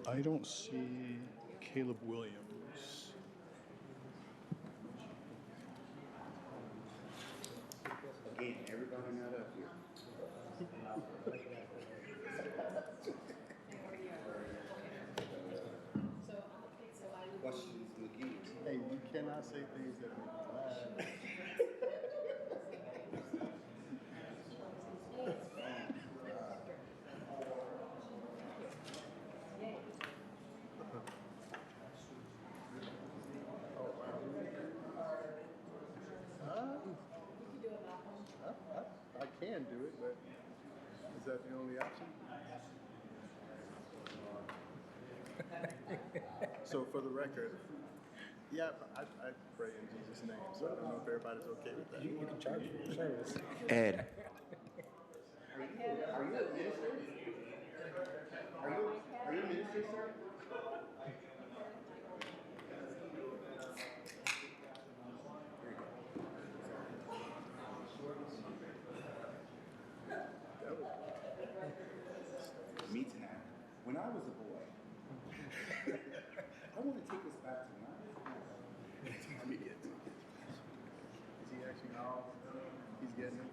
I don't see Caleb Williams. Again, everybody not up here. Questions, McGee. Hey, you cannot say things that make me laugh. I can do it, but is that the only option? So for the record, yeah, I pray in Jesus' name, so I don't know if everybody's okay with that. You can charge for your service. Ed. Are you a minister? Are you a minister, sir? Me tonight. When I was a boy, I want to take us back to my Is he actually? He's getting it.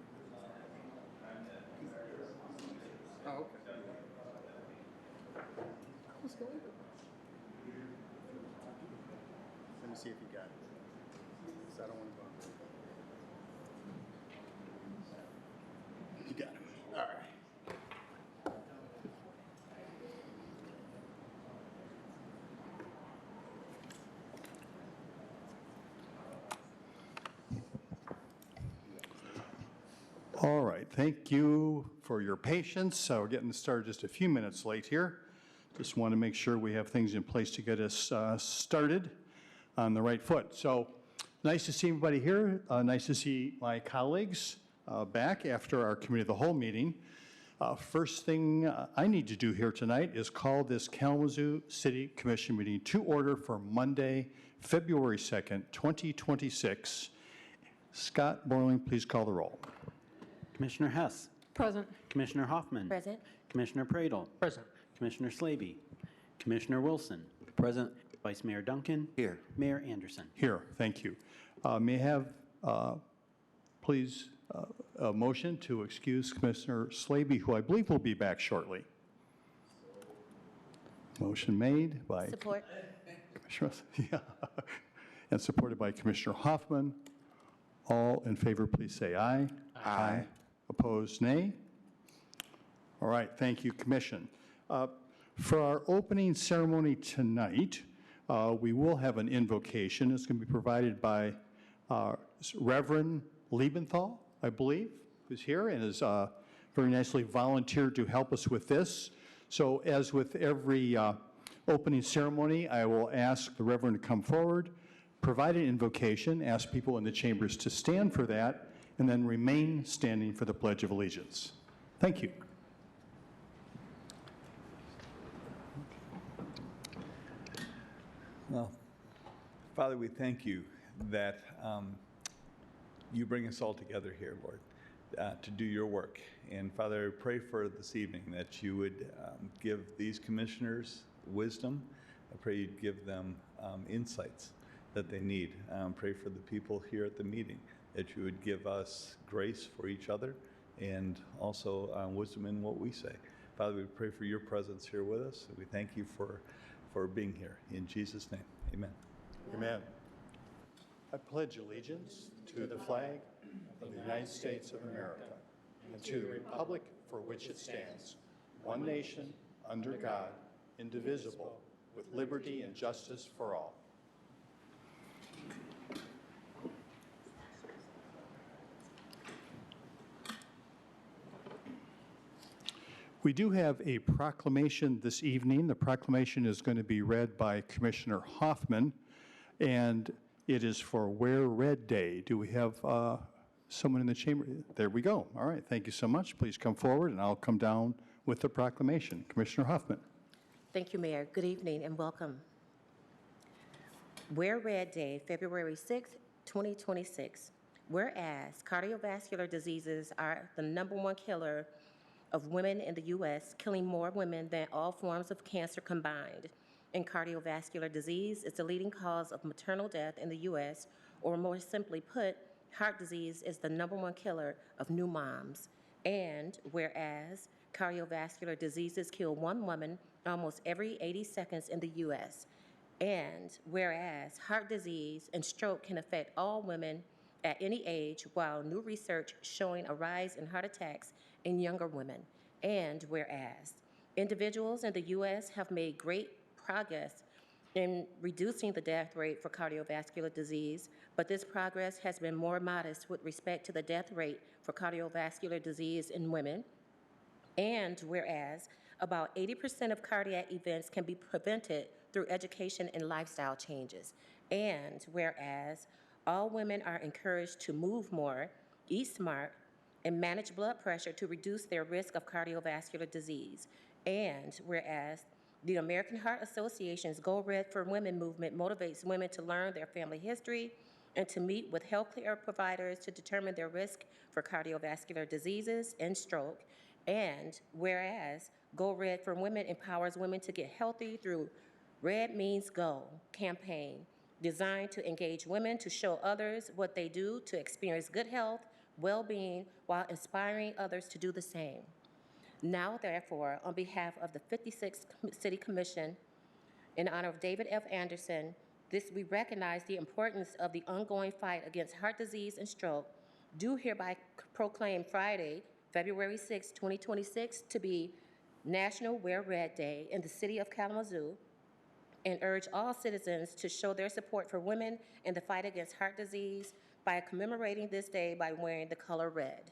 Oh, okay. What's going on? Let me see if he got it. Because I don't want to bump it. You got it. All right. All right, thank you for your patience. We're getting started just a few minutes late here. Just want to make sure we have things in place to get us started on the right foot. So nice to see everybody here. Nice to see my colleagues back after our Committee of the Whole meeting. First thing I need to do here tonight is call this Kalamazoo City Commission meeting to order for Monday, February 2nd, 2026. Scott Borling, please call the roll. Commissioner Hess. Present. Commissioner Hoffman. Present. Commissioner Pradle. Present. Commissioner Slaby. Commissioner Wilson. Present. Vice Mayor Duncan. Here. Mayor Anderson. Here, thank you. May I have, please, a motion to excuse Commissioner Slaby, who I believe will be back shortly. Motion made by Support. Commissioner, yeah, and supported by Commissioner Hoffman. All in favor, please say aye. Aye. Opposed, nay. All right, thank you, Commission. For our opening ceremony tonight, we will have an invocation. It's going to be provided by Reverend Liebenthal, I believe, who's here and has very nicely volunteered to help us with this. So as with every opening ceremony, I will ask the Reverend to come forward, provide an invocation, ask people in the chambers to stand for that, and then remain standing for the Pledge of Allegiance. Thank you. Well, Father, we thank you that you bring us all together here, Lord, to do your work. And Father, I pray for this evening that you would give these commissioners wisdom. I pray you'd give them insights that they need. Pray for the people here at the meeting, that you would give us grace for each other and also wisdom in what we say. Father, we pray for your presence here with us. We thank you for being here. In Jesus' name, amen. Amen. I pledge allegiance to the flag of the United States of America and to the republic for which it stands, one nation, under God, indivisible, with liberty and justice for all. We do have a proclamation this evening. The proclamation is going to be read by Commissioner Hoffman, and it is for Wear Red Day. Do we have someone in the chamber? There we go. All right, thank you so much. Please come forward, and I'll come down with the proclamation. Commissioner Hoffman. Thank you, Mayor. Good evening and welcome. Wear Red Day, February 6th, 2026. Whereas cardiovascular diseases are the #1 killer of women in the U.S., killing more women than all forms of cancer combined. And cardiovascular disease is the leading cause of maternal death in the U.S., or more simply put, heart disease is the #1 killer of new moms. And whereas cardiovascular diseases kill one woman almost every 80 seconds in the U.S., and whereas heart disease and stroke can affect all women at any age, while new research showing a rise in heart attacks in younger women. And whereas individuals in the U.S. have made great progress in reducing the death rate for cardiovascular disease, but this progress has been more modest with respect to the death rate for cardiovascular disease in women. And whereas about 80% of cardiac events can be prevented through education and lifestyle changes. And whereas all women are encouraged to move more, eat smart, and manage blood pressure to reduce their risk of cardiovascular disease. And whereas the American Heart Association's Go Red for Women movement motivates women to learn their family history and to meet with healthcare providers to determine their risk for cardiovascular diseases and stroke. And whereas Go Red for Women empowers women to get healthy through Red Means Go campaign, designed to engage women to show others what they do to experience good health, well-being, while inspiring others to do the same. Now, therefore, on behalf of the 56th City Commission, in honor of David F. Anderson, we recognize the importance of the ongoing fight against heart disease and stroke, do hereby proclaim Friday, February 6, 2026, to be National Wear Red Day in the city of Kalamazoo, and urge all citizens to show their support for women in the fight against heart disease by commemorating this day by wearing the color red.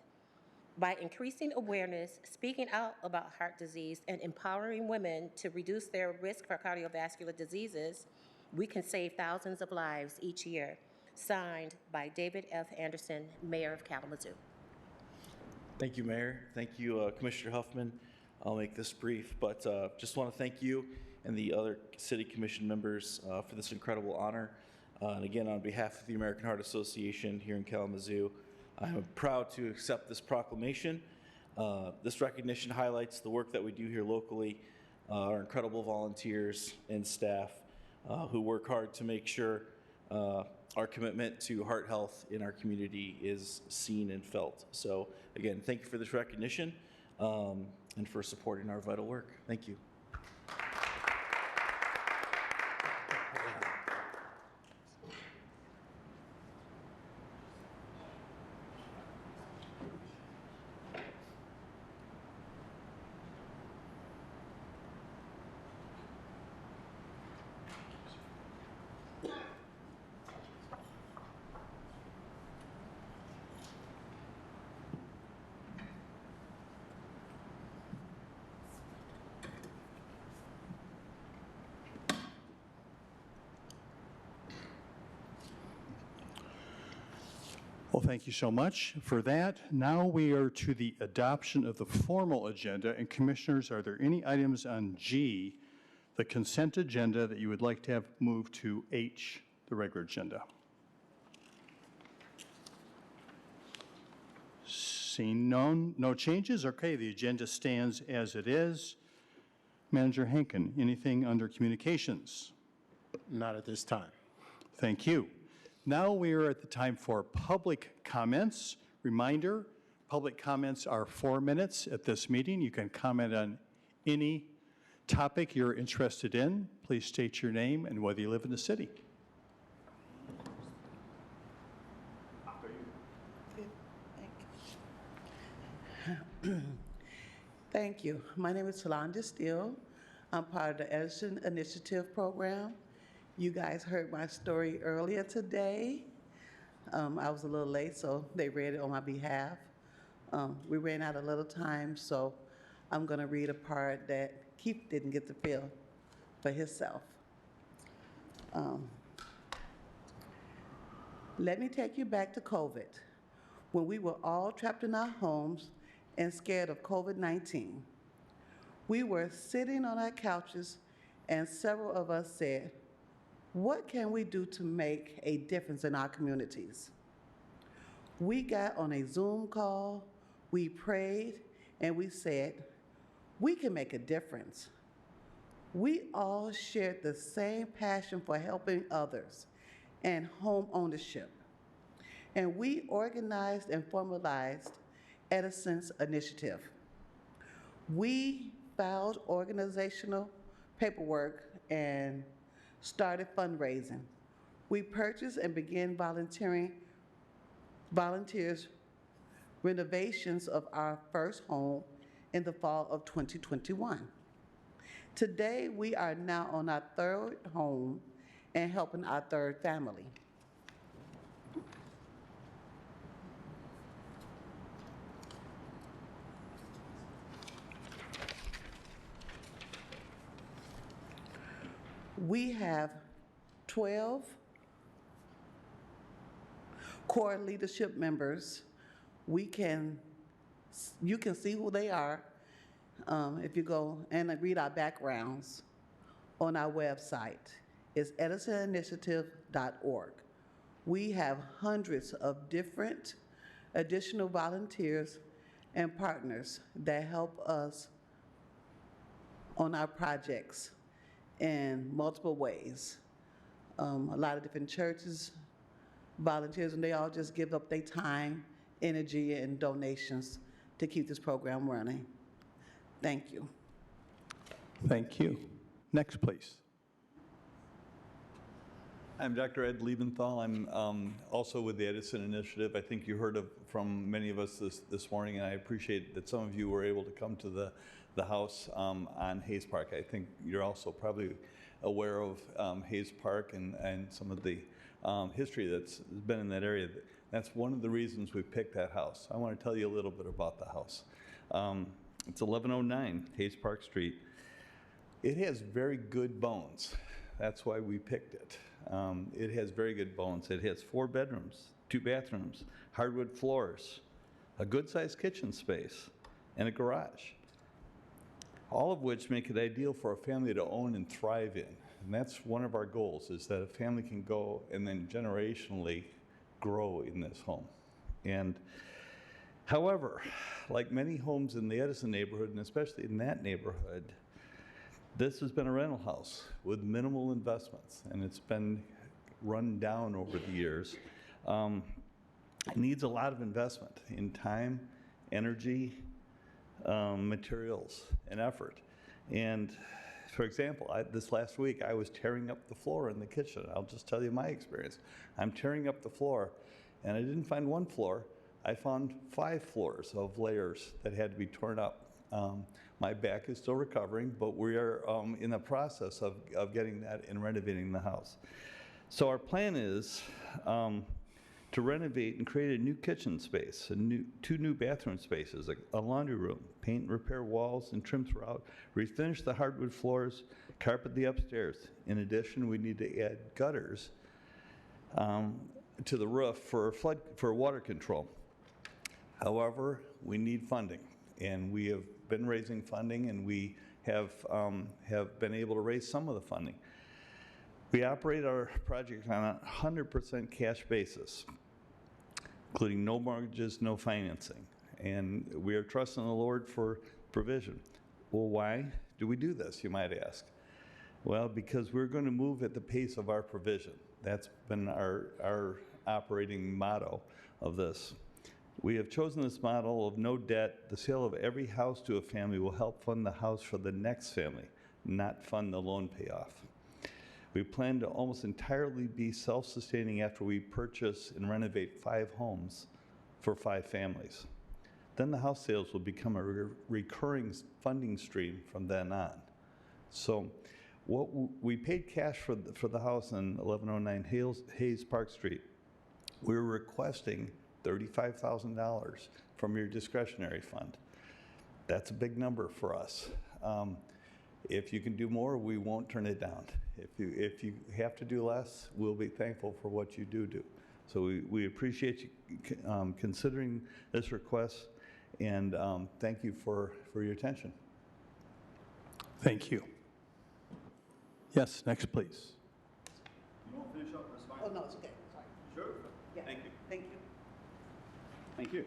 By increasing awareness, speaking out about heart disease, and empowering women to reduce their risk for cardiovascular diseases, we can save thousands of lives each year. Signed by David F. Anderson, Mayor of Kalamazoo. Thank you, Mayor. Thank you, Commissioner Huffman. I'll make this brief, but just want to thank you and the other City Commission members for this incredible honor. And again, on behalf of the American Heart Association here in Kalamazoo, I'm proud to accept this proclamation. This recognition highlights the work that we do here locally, our incredible volunteers and staff who work hard to make sure our commitment to heart health in our community is seen and felt. So again, thank you for this recognition and for supporting our vital work. Thank you. Well, thank you so much for that. Now we are to the adoption of the formal agenda. And Commissioners, are there any items on G, the consent agenda, that you would like to have moved to H, the regular agenda? Seeing none, no changes, okay, the agenda stands as it is. Manager Henkin, anything under communications? Not at this time. Thank you. Now we are at the time for public comments. Reminder, public comments are 4 minutes at this meeting. You can comment on any topic you're interested in. Please state your name and whether you live in the city. Thank you. My name is Shalonda Steele. I'm part of the Edison Initiative Program. You guys heard my story earlier today. I was a little late, so they read it on my behalf. We ran out a little time, so I'm going to read a part that Keith didn't get to feel for himself. Let me take you back to COVID, when we were all trapped in our homes and scared of COVID-19. We were sitting on our couches, and several of us said, what can we do to make a difference in our communities? We got on a Zoom call, we prayed, and we said, we can make a difference. We all shared the same passion for helping others and home ownership. And we organized and formalized Edison's initiative. We filed organizational paperwork and started fundraising. We purchased and began volunteers renovations of our first home in the fall of 2021. Today, we are now on our third home and helping our third family. We have 12 core leadership members. You can see who they are if you go and read our backgrounds on our website. It's edisoninitiative.org. We have hundreds of different additional volunteers and partners that help us on our projects in multiple ways. A lot of different churches, volunteers, and they all just give up their time, energy, and donations to keep this program running. Thank you. Thank you. Next, please. I'm Dr. Ed Liebenthal. I'm also with the Edison Initiative. I think you heard from many of us this morning, and I appreciate that some of you were able to come to the house on Hayes Park. I think you're also probably aware of Hayes Park and some of the history that's been in that area. That's one of the reasons we picked that house. I want to tell you a little bit about the house. It's 1109 Hayes Park Street. It has very good bones. That's why we picked it. It has very good bones. It has 4 bedrooms, 2 bathrooms, hardwood floors, a good-sized kitchen space, and a garage, all of which make it ideal for a family to own and thrive in. And that's one of our goals, is that a family can go and then generationally grow in this home. And however, like many homes in the Edison neighborhood, and especially in that neighborhood, this has been a rental house with minimal investments, and it's been run down over the years. It needs a lot of investment in time, energy, materials, and effort. And for example, this last week, I was tearing up the floor in the kitchen. I'll just tell you my experience. I'm tearing up the floor, and I didn't find one floor. I found 5 floors of layers that had to be torn up. My back is still recovering, but we are in the process of getting that and renovating the house. So our plan is to renovate and create a new kitchen space, 2 new bathroom spaces, a laundry room, paint and repair walls and trim throughout, refinish the hardwood floors, carpet the upstairs. In addition, we need to add gutters to the roof for water control. However, we need funding, and we have been raising funding, and we have been able to raise some of the funding. We operate our project on a 100% cash basis, including no mortgages, no financing. And we are trusting the Lord for provision. Well, why do we do this, you might ask? Well, because we're going to move at the pace of our provision. That's been our operating motto of this. We have chosen this model of no debt. The sale of every house to a family will help fund the house for the next family, not fund the loan payoff. We plan to almost entirely be self-sustaining after we purchase and renovate 5 homes for 5 families. Then the house sales will become a recurring funding stream from then on. So we paid cash for the house in 1109 Hayes Park Street. We're requesting $35,000 from your discretionary fund. That's a big number for us. If you can do more, we won't turn it down. If you have to do less, we'll be thankful for what you do. So we appreciate you considering this request, and thank you for your attention. Thank you. Yes, next, please. You won't finish up this Oh, no, it's okay, sorry. Sure. Yeah. Thank you. Thank you. Thank you.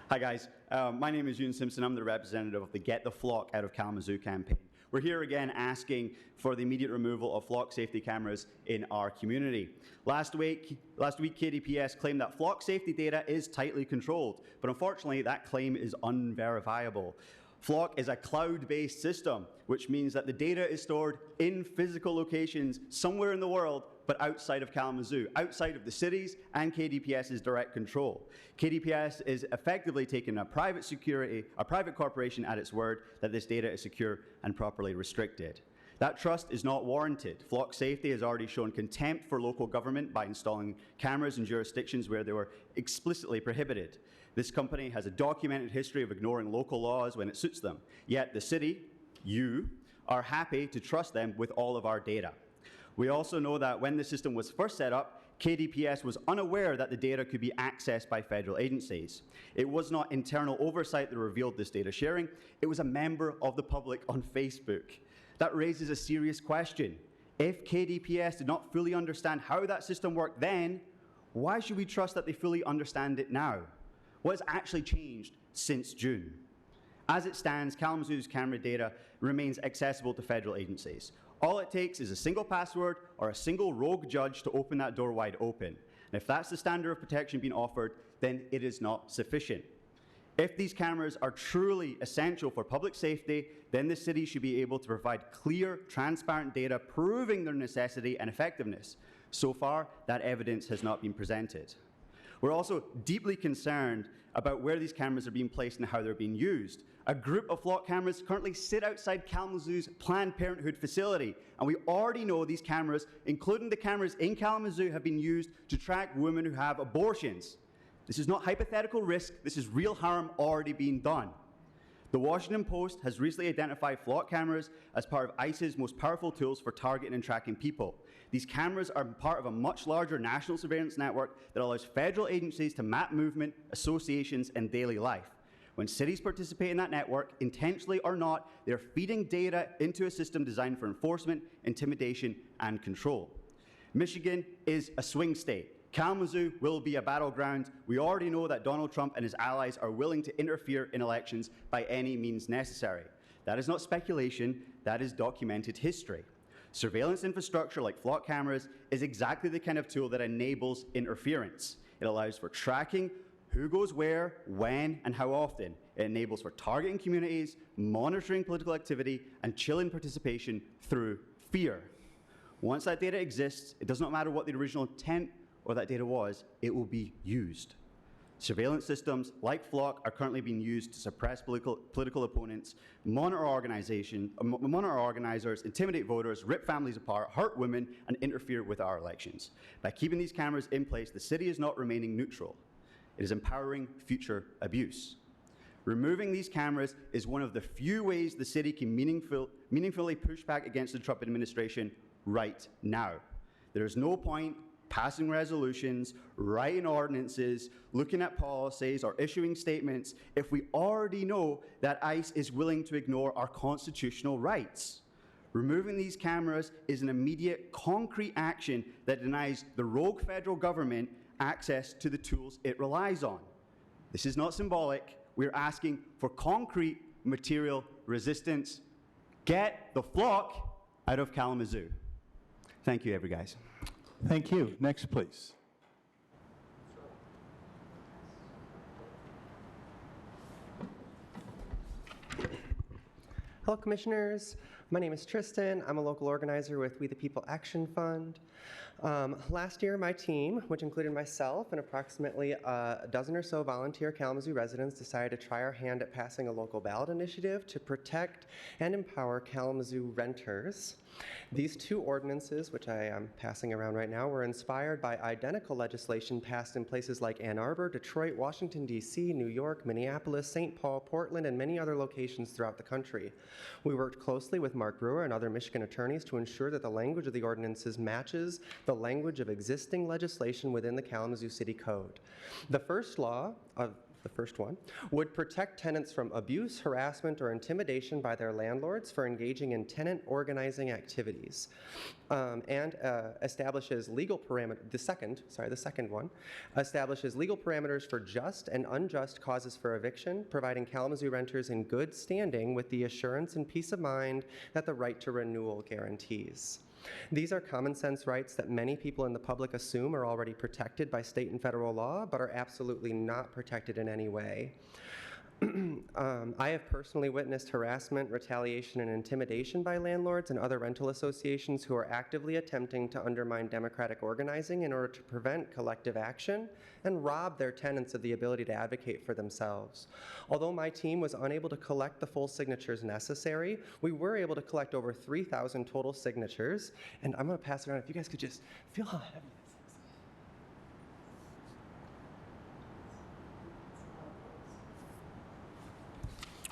Hi, guys. My name is Ewan Simpson. I'm the representative of the Get the Flock Out of Kalamazoo campaign. We're here again asking for the immediate removal of flock safety cameras in our community. Last week, KDPS claimed that flock safety data is tightly controlled, but unfortunately, that claim is unverifiable. Flock is a cloud-based system, which means that the data is stored in physical locations somewhere in the world, but outside of Kalamazoo, outside of the cities and KDPS's direct control. KDPS is effectively taking a private corporation at its word that this data is secure and properly restricted. That trust is not warranted. Flock Safety has already shown contempt for local government by installing cameras in jurisdictions where they were explicitly prohibited. This company has a documented history of ignoring local laws when it suits them. Yet the city, you, are happy to trust them with all of our data. We also know that when the system was first set up, KDPS was unaware that the data could be accessed by federal agencies. It was not internal oversight that revealed this data sharing. It was a member of the public on Facebook. That raises a serious question. If KDPS did not fully understand how that system worked then, why should we trust that they fully understand it now? What has actually changed since June? As it stands, Kalamazoo's camera data remains accessible to federal agencies. All it takes is a single password or a single rogue judge to open that door wide open. And if that's the standard of protection being offered, then it is not sufficient. If these cameras are truly essential for public safety, then the city should be able to provide clear, transparent data proving their necessity and effectiveness. So far, that evidence has not been presented. We're also deeply concerned about where these cameras are being placed and how they're being used. A group of flock cameras currently sit outside Kalamazoo's Planned Parenthood facility, and we already know these cameras, including the cameras in Kalamazoo, have been used to track women who have abortions. This is not hypothetical risk, this is real harm already being done. The Washington Post has recently identified flock cameras as part of ICE's most powerful tools for targeting and tracking people. These cameras are part of a much larger national surveillance network that allows federal agencies to map movement, associations, and daily life. When cities participate in that network, intentionally or not, they're feeding data into a system designed for enforcement, intimidation, and control. Michigan is a swing state. Kalamazoo will be a battleground. We already know that Donald Trump and his allies are willing to interfere in elections by any means necessary. That is not speculation, that is documented history. Surveillance infrastructure like flock cameras is exactly the kind of tool that enables interference. It allows for tracking who goes where, when, and how often. It enables for targeting communities, monitoring political activity, and chilling participation through fear. Once that data exists, it does not matter what the original intent or that data was, it will be used. Surveillance systems like Flock are currently being used to suppress political opponents, monitor organizers, intimidate voters, rip families apart, hurt women, and interfere with our elections. By keeping these cameras in place, the city is not remaining neutral. It is empowering future abuse. Removing these cameras is one of the few ways the city can meaningfully push back against the Trump administration right now. There is no point passing resolutions, writing ordinances, looking at policies, or issuing statements if we already know that ICE is willing to ignore our constitutional rights. Removing these cameras is an immediate, concrete action that denies the rogue federal government access to the tools it relies on. This is not symbolic. We're asking for concrete material resistance. Get the flock out of Kalamazoo. Thank you, every guys. Thank you. Next, please. Hello, Commissioners. My name is Tristan. I'm a local organizer with We the People Action Fund. Last year, my team, which included myself and approximately a dozen or so volunteer Kalamazoo residents, decided to try our hand at passing a local ballot initiative to protect and empower Kalamazoo renters. These two ordinances, which I am passing around right now, were inspired by identical legislation passed in places like Ann Arbor, Detroit, Washington, D.C., New York, Minneapolis, St. Paul, Portland, and many other locations throughout the country. We worked closely with Mark Brewer and other Michigan attorneys to ensure that the language of the ordinances matches the language of existing legislation within the Kalamazoo City Code. The first law the first one, would protect tenants from abuse, harassment, or intimidation by their landlords for engaging in tenant organizing activities, and establishes legal parameters. The second one establishes legal parameters for just and unjust causes for eviction, providing Kalamazoo renters in good standing with the assurance and peace of mind that the right to renewal guarantees. These are common sense rights that many people in the public assume are already protected by state and federal law, but are absolutely not protected in any way. I have personally witnessed harassment, retaliation, and intimidation by landlords and other rental associations who are actively attempting to undermine democratic organizing in order to prevent collective action and rob their tenants of the ability to advocate for themselves. Although my team was unable to collect the full signatures necessary, we were able to collect over 3,000 total signatures, and I'm going to pass it around if you guys could just feel how heavy this is.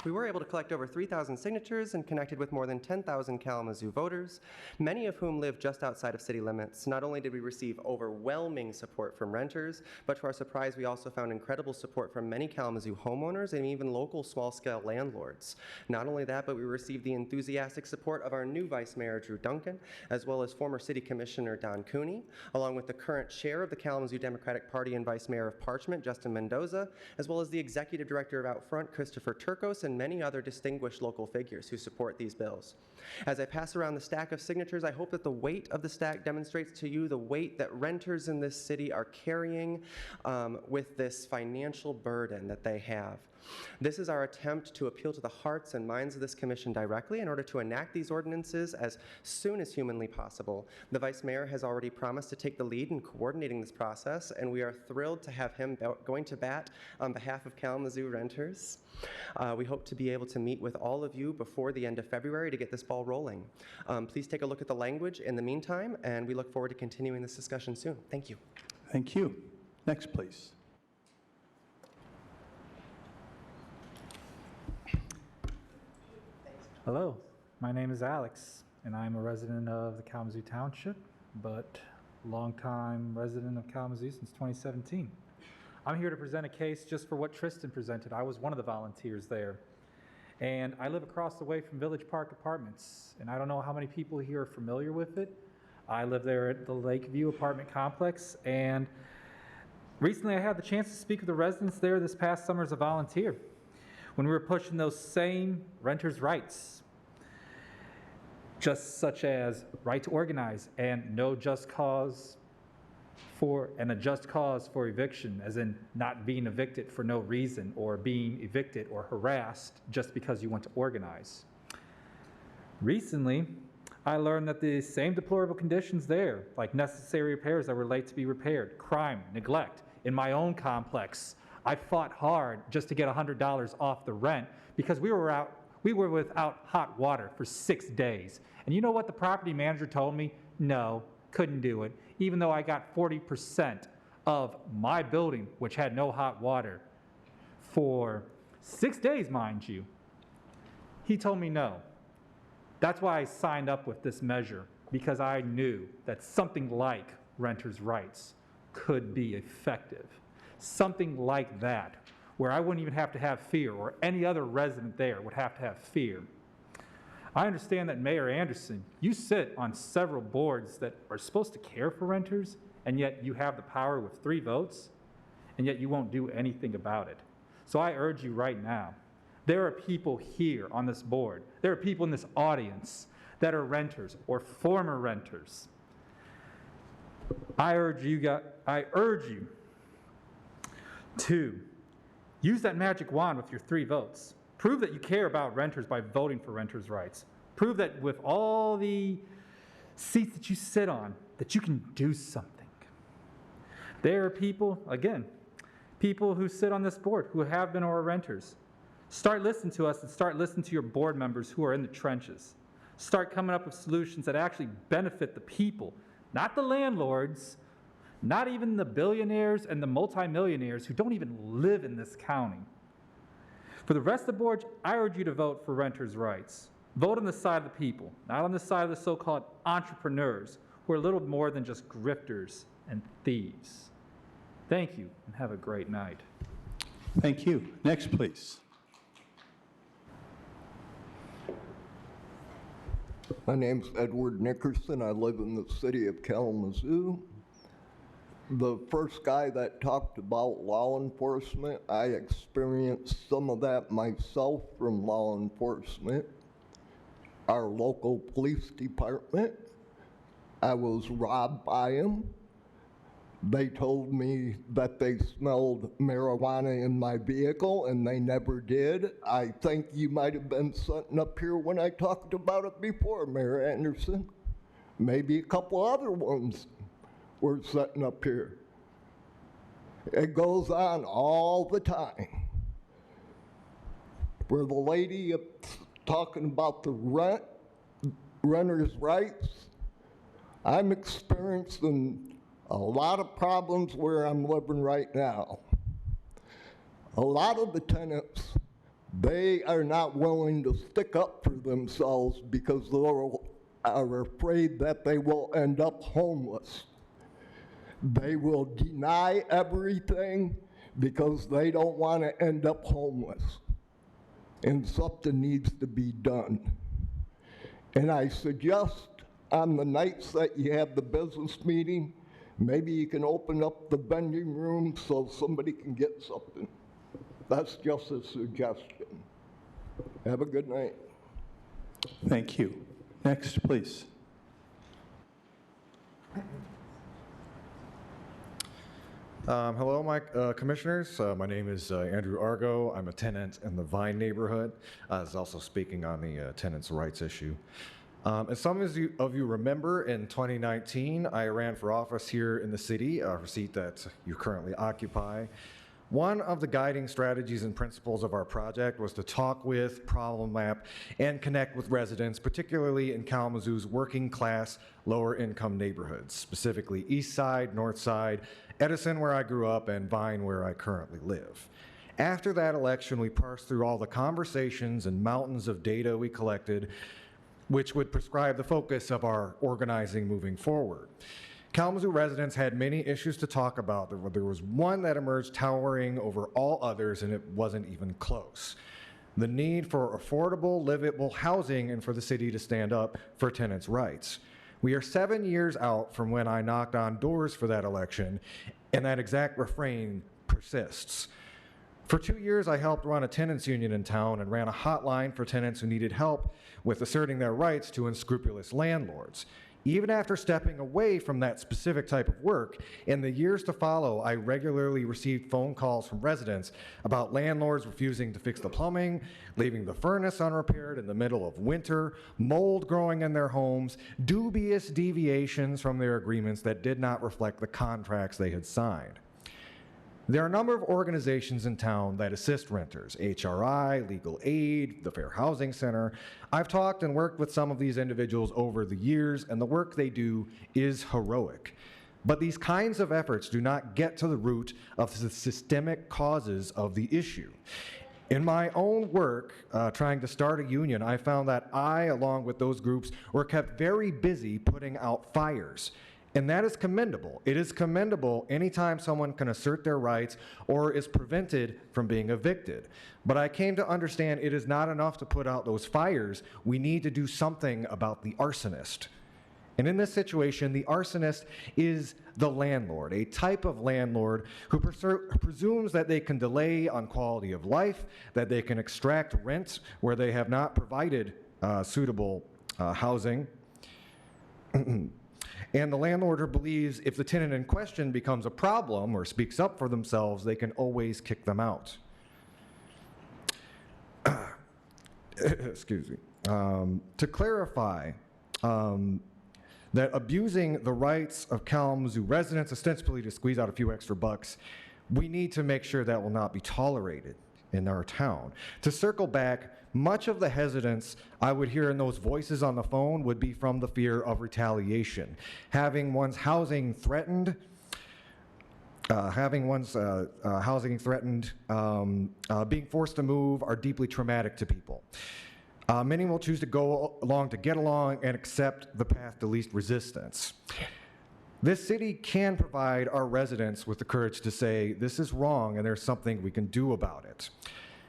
We were able to collect over 3,000 signatures and connected with more than 10,000 Kalamazoo voters, many of whom live just outside of city limits. Not only did we receive overwhelming support from renters, but to our surprise, we also found incredible support from many Kalamazoo homeowners and even local small-scale landlords. Not only that, but we received the enthusiastic support of our new Vice Mayor, Drew Duncan, as well as former City Commissioner Don Cooney, along with the current chair of the Kalamazoo Democratic Party and Vice Mayor of Parchment, Justin Mendoza, as well as the Executive Director of Outfront, Christopher Turcos, and many other distinguished local figures who support these bills. As I pass around the stack of signatures, I hope that the weight of the stack demonstrates to you the weight that renters in this city are carrying with this financial burden that they have. This is our attempt to appeal to the hearts and minds of this commission directly in order to enact these ordinances as soon as humanly possible. The Vice Mayor has already promised to take the lead in coordinating this process, and we are thrilled to have him going to bat on behalf of Kalamazoo renters. We hope to be able to meet with all of you before the end of February to get this ball rolling. Please take a look at the language in the meantime, and we look forward to continuing this discussion soon. Thank you. Thank you. Next, please. Hello, my name is Alex, and I'm a resident of the Kalamazoo Township, but longtime resident of Kalamazoo since 2017. I'm here to present a case just for what Tristan presented. I was one of the volunteers there. And I live across the way from Village Park Apartments, and I don't know how many people here are familiar with it. I live there at the Lakeview apartment complex, and recently I had the chance to speak with the residents there this past summer as a volunteer when we were pushing those same renters' rights, just such as right to organize and no just cause for, and a just cause for eviction, as in not being evicted for no reason or being evicted or harassed just because you want to organize. Recently, I learned that the same deplorable conditions there, like necessary repairs that were late to be repaired, crime, neglect, in my own complex, I fought hard just to get $100 off the rent because we were without hot water for 6 days. And you know what the property manager told me? No, couldn't do it, even though I got 40% of my building, which had no hot water, for 6 days, mind you. He told me no. That's why I signed up with this measure, because I knew that something like renters' rights could be effective. Something like that, where I wouldn't even have to have fear, or any other resident there would have to have fear. I understand that Mayor Anderson, you sit on several boards that are supposed to care for renters, and yet you have the power with 3 votes, and yet you won't do anything about it. So I urge you right now, there are people here on this board, there are people in this audience that are renters or former renters. I urge you to use that magic wand with your 3 votes. Prove that you care about renters by voting for renters' rights. Prove that with all the seats that you sit on, that you can do something. There are people, again, people who sit on this board who have been our renters. Start listening to us and start listening to your board members who are in the trenches. Start coming up with solutions that actually benefit the people, not the landlords, not even the billionaires and the multimillionaires who don't even live in this county. For the rest of the board, I urge you to vote for renters' rights. Vote on the side of the people, not on the side of the so-called entrepreneurs who are little more than just grifters and thieves. Thank you, and have a great night. Thank you. Next, please. My name's Edward Nickerson. I live in the city of Kalamazoo. The first guy that talked about law enforcement, I experienced some of that myself from law enforcement. Our local police department, I was robbed by them. They told me that they smelled marijuana in my vehicle, and they never did. I think you might have been sitting up here when I talked about it before, Mayor Anderson. Maybe a couple other ones were sitting up here. It goes on all the time. For the lady talking about the renter's rights, I'm experiencing a lot of problems where I'm living right now. A lot of the tenants, they are not willing to stick up for themselves because they are afraid that they will end up homeless. They will deny everything because they don't want to end up homeless. And something needs to be done. And I suggest on the nights that you have the business meeting, maybe you can open up the vending room so somebody can get something. That's just a suggestion. Have a good night. Thank you. Next, please. Hello, commissioners. My name is Andrew Argo. I'm a tenant in the Vine neighborhood. I was also speaking on the tenants' rights issue. As some of you remember, in 2019, I ran for office here in the city, a seat that you currently occupy. One of the guiding strategies and principles of our project was to talk with, problem map, and connect with residents, particularly in Kalamazoo's working class, lower income neighborhoods, specifically East Side, North Side, Edison, where I grew up, and Vine, where I currently live. After that election, we parsed through all the conversations and mountains of data we collected, which would prescribe the focus of our organizing moving forward. Kalamazoo residents had many issues to talk about. There was one that emerged towering over all others, and it wasn't even close. The need for affordable, livable housing and for the city to stand up for tenants' rights. We are 7 years out from when I knocked on doors for that election, and that exact refrain persists. For 2 years, I helped run a tenants union in town and ran a hotline for tenants who needed help with asserting their rights to unscrupulous landlords. Even after stepping away from that specific type of work, in the years to follow, I regularly received phone calls from residents about landlords refusing to fix the plumbing, leaving the furnace unrepaired in the middle of winter, mold growing in their homes, dubious deviations from their agreements that did not reflect the contracts they had signed. There are a number of organizations in town that assist renters, HRI, Legal Aid, the Fair Housing Center. I've talked and worked with some of these individuals over the years, and the work they do is heroic. But these kinds of efforts do not get to the root of the systemic causes of the issue. In my own work, trying to start a union, I found that I, along with those groups, were kept very busy putting out fires. And that is commendable. It is commendable anytime someone can assert their rights or is prevented from being evicted. But I came to understand it is not enough to put out those fires. We need to do something about the arsonist. And in this situation, the arsonist is the landlord, a type of landlord who presumes that they can delay on quality of life, that they can extract rent where they have not provided suitable housing. And the landlord believes if the tenant in question becomes a problem or speaks up for themselves, they can always kick them out. Excuse me. To clarify, that abusing the rights of Kalamazoo residents, ostensibly to squeeze out a few extra bucks, we need to make sure that will not be tolerated in our town. To circle back, much of the hesitance I would hear in those voices on the phone would be from the fear of retaliation. Having one's housing threatened, being forced to move are deeply traumatic to people. Many will choose to go along to get along and accept the path to least resistance. This city can provide our residents with the courage to say, this is wrong and there's something we can do about it.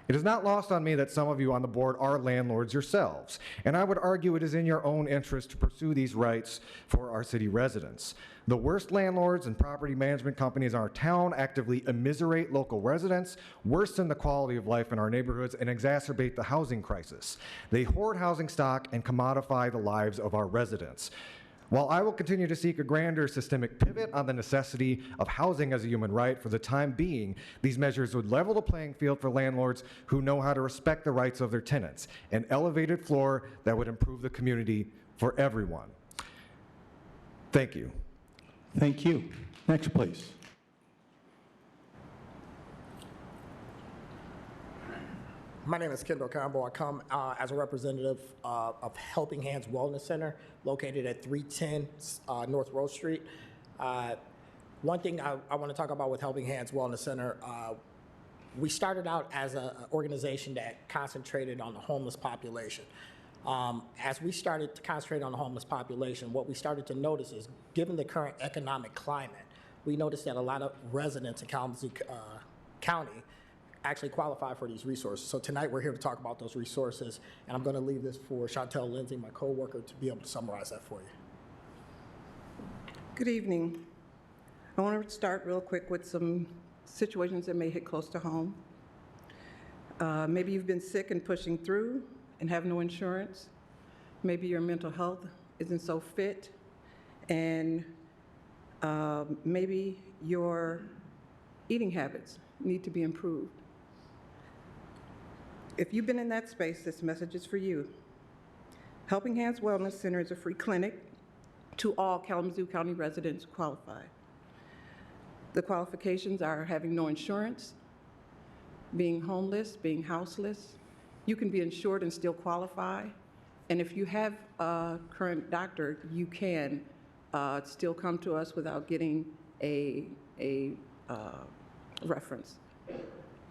It is not lost on me that some of you on the board are landlords yourselves, and I would argue it is in your own interest to pursue these rights for our city residents. The worst landlords and property management companies in our town actively immiserate local residents, worsen the quality of life in our neighborhoods, and exacerbate the housing crisis. They hoard housing stock and commodify the lives of our residents. While I will continue to seek a grander systemic pivot on the necessity of housing as a human right, for the time being, these measures would level the playing field for landlords who know how to respect the rights of their tenants, an elevated floor that would improve the community for everyone. Thank you. Thank you. Next, please. My name is Kendall Campbell. I come as a representative of Helping Hands Wellness Center, located at 310 North Rose Street. One thing I want to talk about with Helping Hands Wellness Center, we started out as an organization that concentrated on the homeless population. As we started to concentrate on the homeless population, what we started to notice is, given the current economic climate, we noticed that a lot of residents in Kalamazoo County actually qualify for these resources. So tonight we're here to talk about those resources, and I'm going to leave this for Chantel Lindsay, my coworker, to be able to summarize that for you. Good evening. I want to start real quick with some situations that may hit close to home. Maybe you've been sick and pushing through and have no insurance. Maybe your mental health isn't so fit, and maybe your eating habits need to be improved. If you've been in that space, this message is for you. Helping Hands Wellness Center is a free clinic to all Kalamazoo County residents who qualify. The qualifications are having no insurance, being homeless, being houseless. You can be insured and still qualify. And if you have a current doctor, you can still come to us without getting a reference.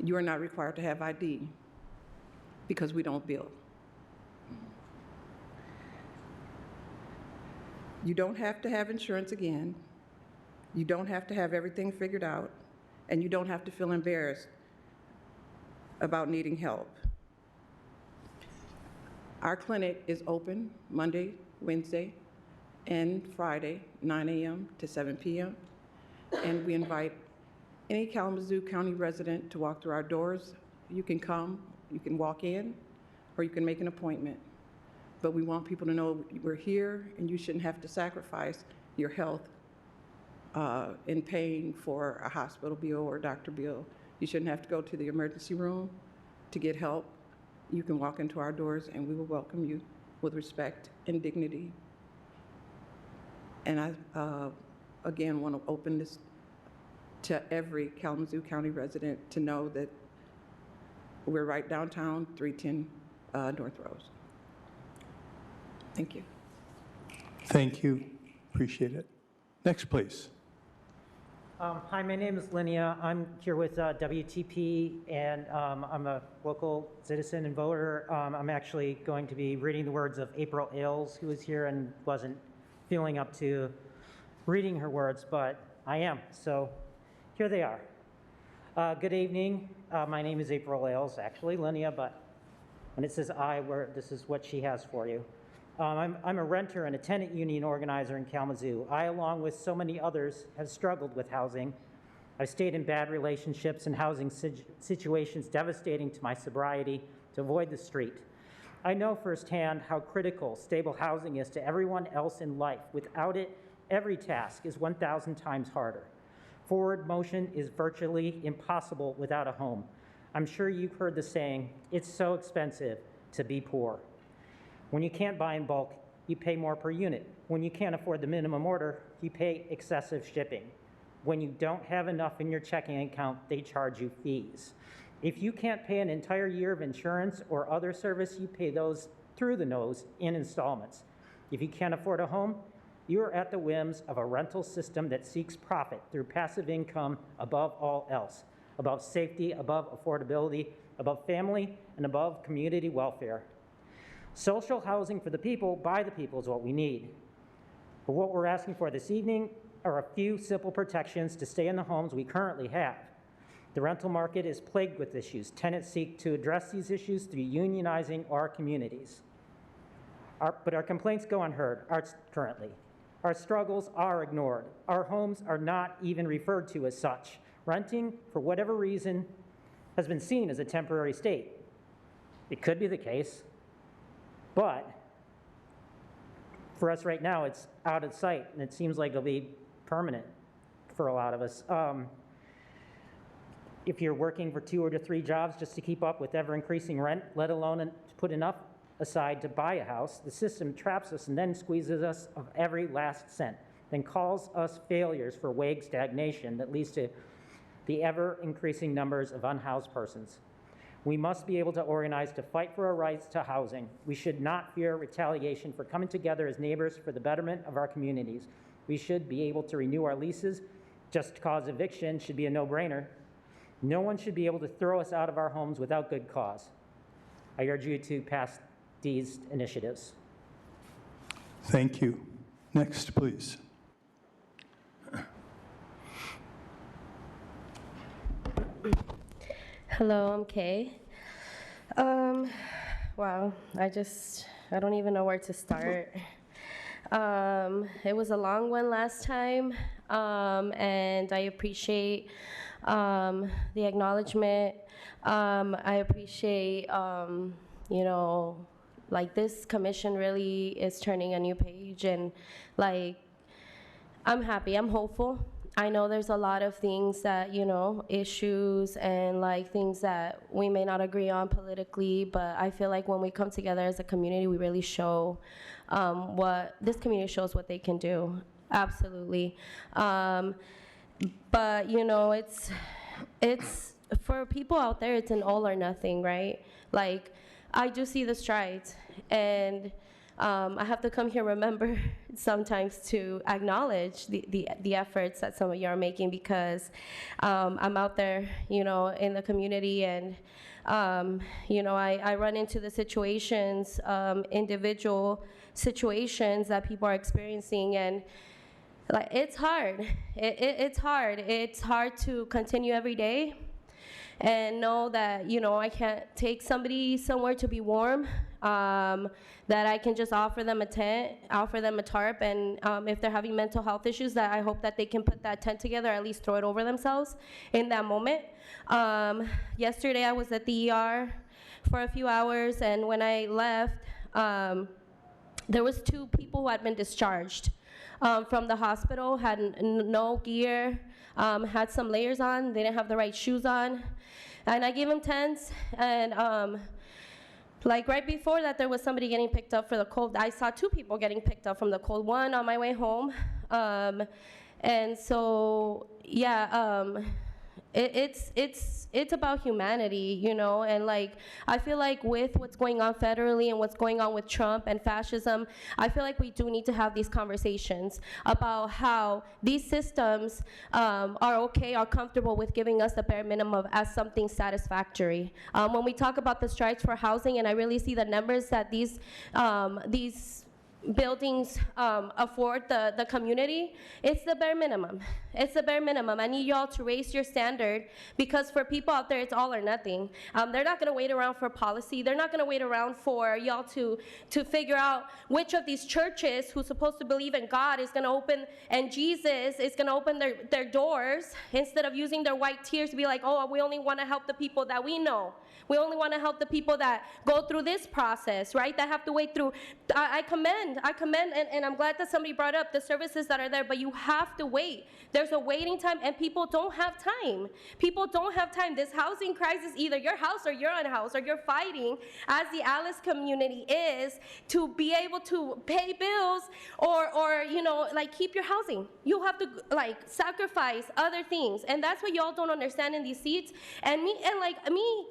You are not required to have ID because we don't bill. You don't have to have insurance again. You don't have to have everything figured out, and you don't have to feel embarrassed about needing help. Our clinic is open Monday, Wednesday, and Friday, 9 a.m. to 7 p.m., and we invite any Kalamazoo County resident to walk through our doors. You can come, you can walk in, or you can make an appointment. But we want people to know we're here, and you shouldn't have to sacrifice your health in paying for a hospital bill or a doctor bill. You shouldn't have to go to the emergency room to get help. You can walk into our doors, and we will welcome you with respect and dignity. And I, again, want to open this to every Kalamazoo County resident to know that we're right downtown, 310 North Rose. Thank you. Thank you. Appreciate it. Next, please. Hi, my name is Linnea. I'm here with WTP, and I'm a local citizen and voter. I'm actually going to be reading the words of April Ailes, who was here and wasn't feeling up to reading her words, but I am. So here they are. Good evening. My name is April Ailes, actually Linnea, but when it says I, this is what she has for you. I'm a renter and a tenant union organizer in Kalamazoo. I, along with so many others, have struggled with housing. I've stayed in bad relationships and housing situations devastating to my sobriety to avoid the street. I know firsthand how critical stable housing is to everyone else in life. Without it, every task is 1,000 times harder. Forward motion is virtually impossible without a home. I'm sure you've heard the saying, it's so expensive to be poor. When you can't buy in bulk, you pay more per unit. When you can't afford the minimum order, you pay excessive shipping. When you don't have enough in your checking account, they charge you fees. If you can't pay an entire year of insurance or other service, you pay those through the nose in installments. If you can't afford a home, you are at the whims of a rental system that seeks profit through passive income above all else, above safety, above affordability, above family, and above community welfare. Social housing for the people, by the people, is what we need. But what we're asking for this evening are a few simple protections to stay in the homes we currently have. The rental market is plagued with issues. Tenants seek to address these issues through unionizing our communities. But our complaints go unheard currently. Our struggles are ignored. Our homes are not even referred to as such. Renting, for whatever reason, has been seen as a temporary state. It could be the case, but for us right now, it's out of sight, and it seems like it'll be permanent for a lot of us. If you're working for 2 or 3 jobs just to keep up with ever-increasing rent, let alone to put enough aside to buy a house, the system traps us and then squeezes us of every last cent, then calls us failures for wage stagnation that leads to the ever-increasing numbers of unhoused persons. We must be able to organize to fight for our rights to housing. We should not fear retaliation for coming together as neighbors for the betterment of our communities. We should be able to renew our leases. Just cause eviction should be a no-brainer. No one should be able to throw us out of our homes without good cause. I urge you to pass these initiatives. Thank you. Next, please. Hello, I'm Kay. Wow, I don't even know where to start. It was a long one last time, and I appreciate the acknowledgement. I appreciate, like this commission really is turning a new page, and like, I'm happy, I'm hopeful. I know there's a lot of things that, issues and like things that we may not agree on politically, but I feel like when we come together as a community, we really show this community shows what they can do, absolutely. But, it's for people out there, it's an all or nothing, right? Like, I do see the strides, and I have to come here, remember sometimes to acknowledge the efforts that some of you are making, because I'm out there, in the community, and I run into the situations, individual situations that people are experiencing, and like it's hard. It's hard. It's hard to continue every day and know that, I can't take somebody somewhere to be warm, that I can just offer them a tent, offer them a tarp, and if they're having mental health issues, that I hope that they can put that tent together, or at least throw it over themselves in that moment. Yesterday I was at the ER for a few hours, and when I left, there was 2 people who had been discharged from the hospital, had no gear, had some layers on, they didn't have the right shoes on, and I gave them tents, and like right before that, there was somebody getting picked up for the cold. I saw 2 people getting picked up from the cold, one on my way home, and so, yeah, it's about humanity, and like, I feel like with what's going on federally and what's going on with Trump and fascism, I feel like we do need to have these conversations about how these systems are okay, are comfortable with giving us the bare minimum as something satisfactory. When we talk about the strides for housing, and I really see the numbers that these buildings afford the community, it's the bare minimum. It's the bare minimum. I need y'all to raise your standard, because for people out there, it's all or nothing. They're not going to wait around for policy. They're not going to wait around for y'all to figure out which of these churches who's supposed to believe in God is going to open, and Jesus is going to open their doors, instead of using their white tears to be like, oh, we only want to help the people that we know. We only want to help the people that go through this process, right? That have to wait through. I commend, and I'm glad that somebody brought up the services that are there, but you have to wait. There's a waiting time, and people don't have time. People don't have time. This housing crisis, either your house or you're unhoused, or you're fighting, as the Alice community is, to be able to pay bills or like keep your housing. You have to like sacrifice other things, and that's what y'all don't understand in these seats. And me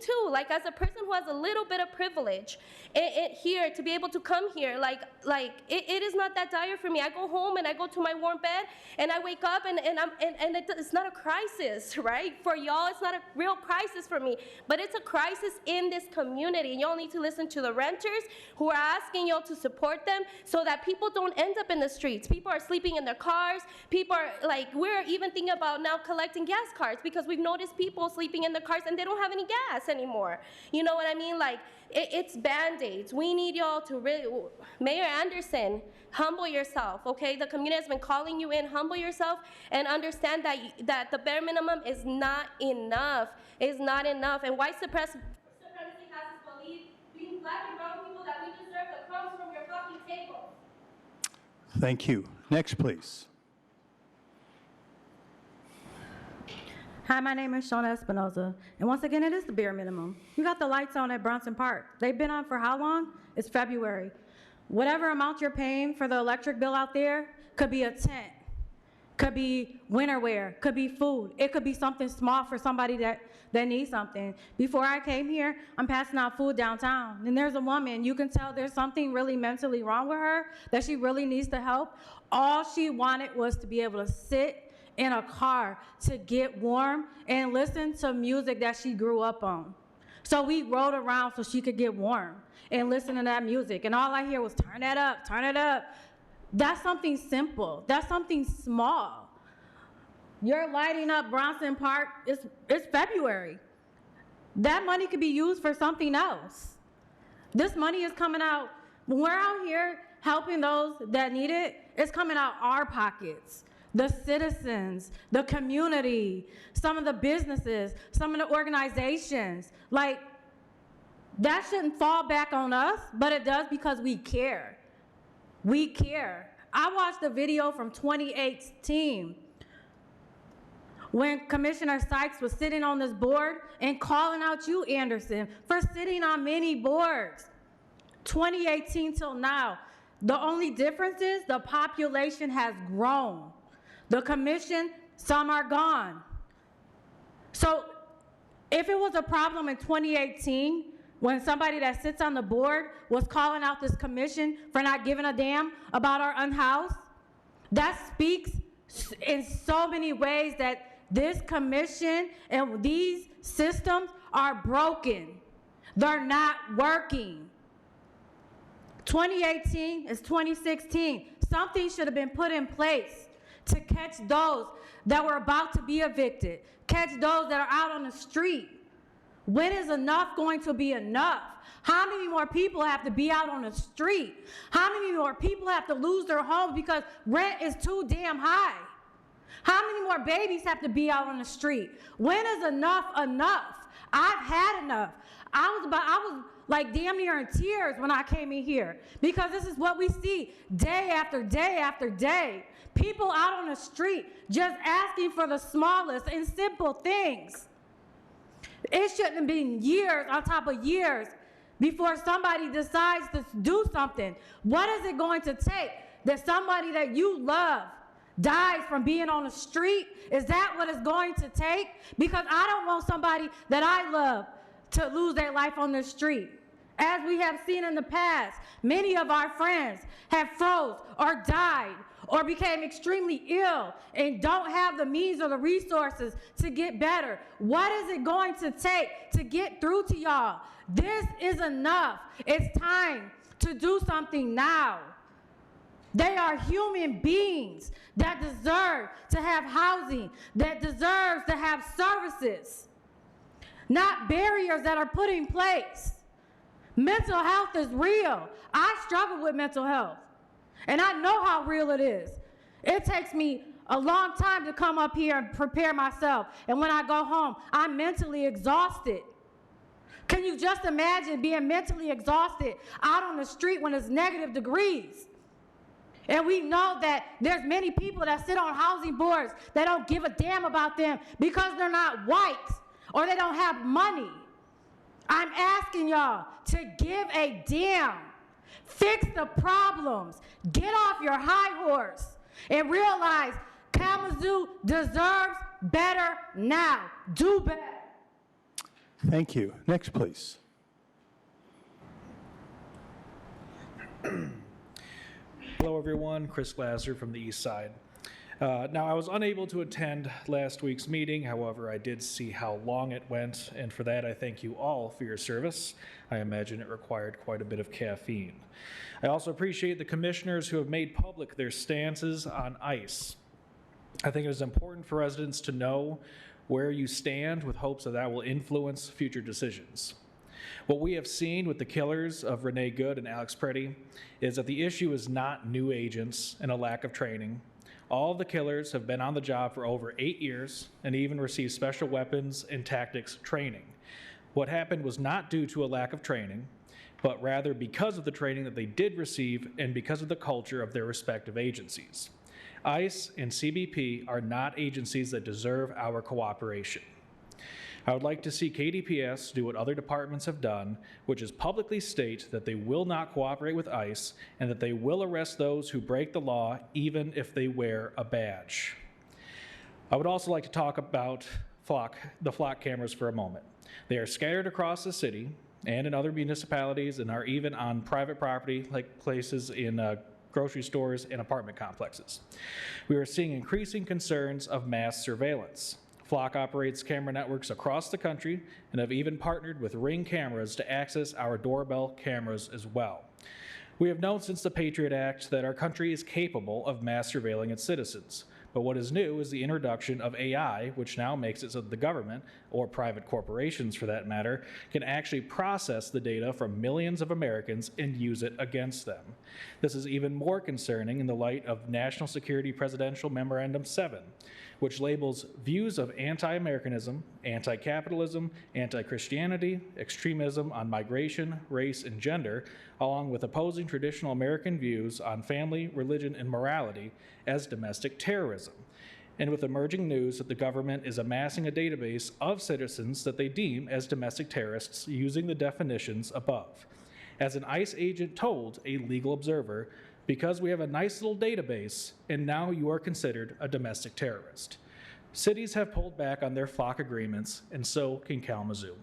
too, like as a person who has a little bit of privilege here, to be able to come here, like Like, it is not that dire for me. I go home and I go to my warm bed and I wake up and it's not a crisis, right? For y'all, it's not a real crisis for me, but it's a crisis in this community. And y'all need to listen to the renters who are asking y'all to support them so that people don't end up in the streets. People are sleeping in their cars. People are, like, we're even thinking about now collecting gas cards because we've noticed people sleeping in their cars and they don't have any gas anymore. You know what I mean? Like, it's Band-Aids. We need y'all to really, Mayor Anderson, humble yourself, okay? The community has been calling you in. Humble yourself and understand that the bare minimum is not enough. It's not enough. And white supremacy has us believe, being black and brown people, that we deserve the crumbs from your fucking table. Thank you. Next, please. Hi, my name is Shona Espinoza, and once again, it is the bare minimum. You got the lights on at Bronson Park. They've been on for how long? It's February. Whatever amount you're paying for the electric bill out there could be a tent, could be winter wear, could be food. It could be something small for somebody that needs something. Before I came here, I'm passing out food downtown, and there's a woman, you can tell there's something really mentally wrong with her, that she really needs the help. All she wanted was to be able to sit in a car to get warm and listen to music that she grew up on. So we rode around so she could get warm and listen to that music. And all I hear was, turn that up, turn it up. That's something simple. That's something small. You're lighting up Bronson Park. It's February. That money could be used for something else. This money is coming out. When we're out here helping those that need it, it's coming out our pockets. The citizens, the community, some of the businesses, some of the organizations. Like, that shouldn't fall back on us, but it does because we care. We care. I watched the video from 2018 when Commissioner Sykes was sitting on this board and calling out you, Anderson, for sitting on many boards. 2018 till now. The only difference is the population has grown. The commission, some are gone. So if it was a problem in 2018, when somebody that sits on the board was calling out this commission for not giving a damn about our unhoused, that speaks in so many ways that this commission and these systems are broken. They're not working. 2018 is 2016. Something should have been put in place to catch those that were about to be evicted, catch those that are out on the street. When is enough going to be enough? How many more people have to be out on the street? How many more people have to lose their homes because rent is too damn high? How many more babies have to be out on the street? When is enough enough? I've had enough. I was like damn near in tears when I came in here because this is what we see day after day after day. People out on the street just asking for the smallest and simple things. It shouldn't have been years on top of years before somebody decides to do something. What is it going to take that somebody that you love dies from being on the street? Is that what it's going to take? Because I don't want somebody that I love to lose their life on the street. As we have seen in the past, many of our friends have froze or died or became extremely ill and don't have the means or the resources to get better. What is it going to take to get through to y'all? This is enough. It's time to do something now. They are human beings that deserve to have housing, that deserves to have services, not barriers that are put in place. Mental health is real. I struggle with mental health. And I know how real it is. It takes me a long time to come up here and prepare myself. And when I go home, I'm mentally exhausted. Can you just imagine being mentally exhausted out on the street when it's negative degrees? And we know that there's many people that sit on housing boards that don't give a damn about them because they're not white or they don't have money. I'm asking y'all to give a damn. Fix the problems. Get off your high horse and realize Kalamazoo deserves better now. Do better. Thank you. Next, please. Hello, everyone. Chris Glasser from the East Side. Now, I was unable to attend last week's meeting. However, I did see how long it went, and for that, I thank you all for your service. I imagine it required quite a bit of caffeine. I also appreciate the commissioners who have made public their stances on ICE. I think it is important for residents to know where you stand with hopes that will influence future decisions. What we have seen with the killers of Renee Good and Alex Preddy is that the issue is not new agents and a lack of training. All of the killers have been on the job for over 8 years and even received special weapons and tactics training. What happened was not due to a lack of training, but rather because of the training that they did receive and because of the culture of their respective agencies. ICE and CBP are not agencies that deserve our cooperation. I would like to see KDPS do what other departments have done, which is publicly state that they will not cooperate with ICE and that they will arrest those who break the law even if they wear a badge. I would also like to talk about the flock cameras for a moment. They are scattered across the city and in other municipalities and are even on private property like places in grocery stores and apartment complexes. We are seeing increasing concerns of mass surveillance. Flock operates camera networks across the country and have even partnered with Ring cameras to access our doorbell cameras as well. We have known since the Patriot Act that our country is capable of mass surveilling its citizens. But what is new is the introduction of AI, which now makes it so that the government, or private corporations for that matter, can actually process the data from millions of Americans and use it against them. This is even more concerning in the light of National Security Presidential Memorandum 7, which labels views of anti-Americanism, anti-capitalism, anti-Christianity, extremism on migration, race, and gender, along with opposing traditional American views on family, religion, and morality as domestic terrorism. And with emerging news that the government is amassing a database of citizens that they deem as domestic terrorists using the definitions above. As an ICE agent told a legal observer, because we have a nice little database, and now you are considered a domestic terrorist. Cities have pulled back on their flock agreements, and so can Kalamazoo.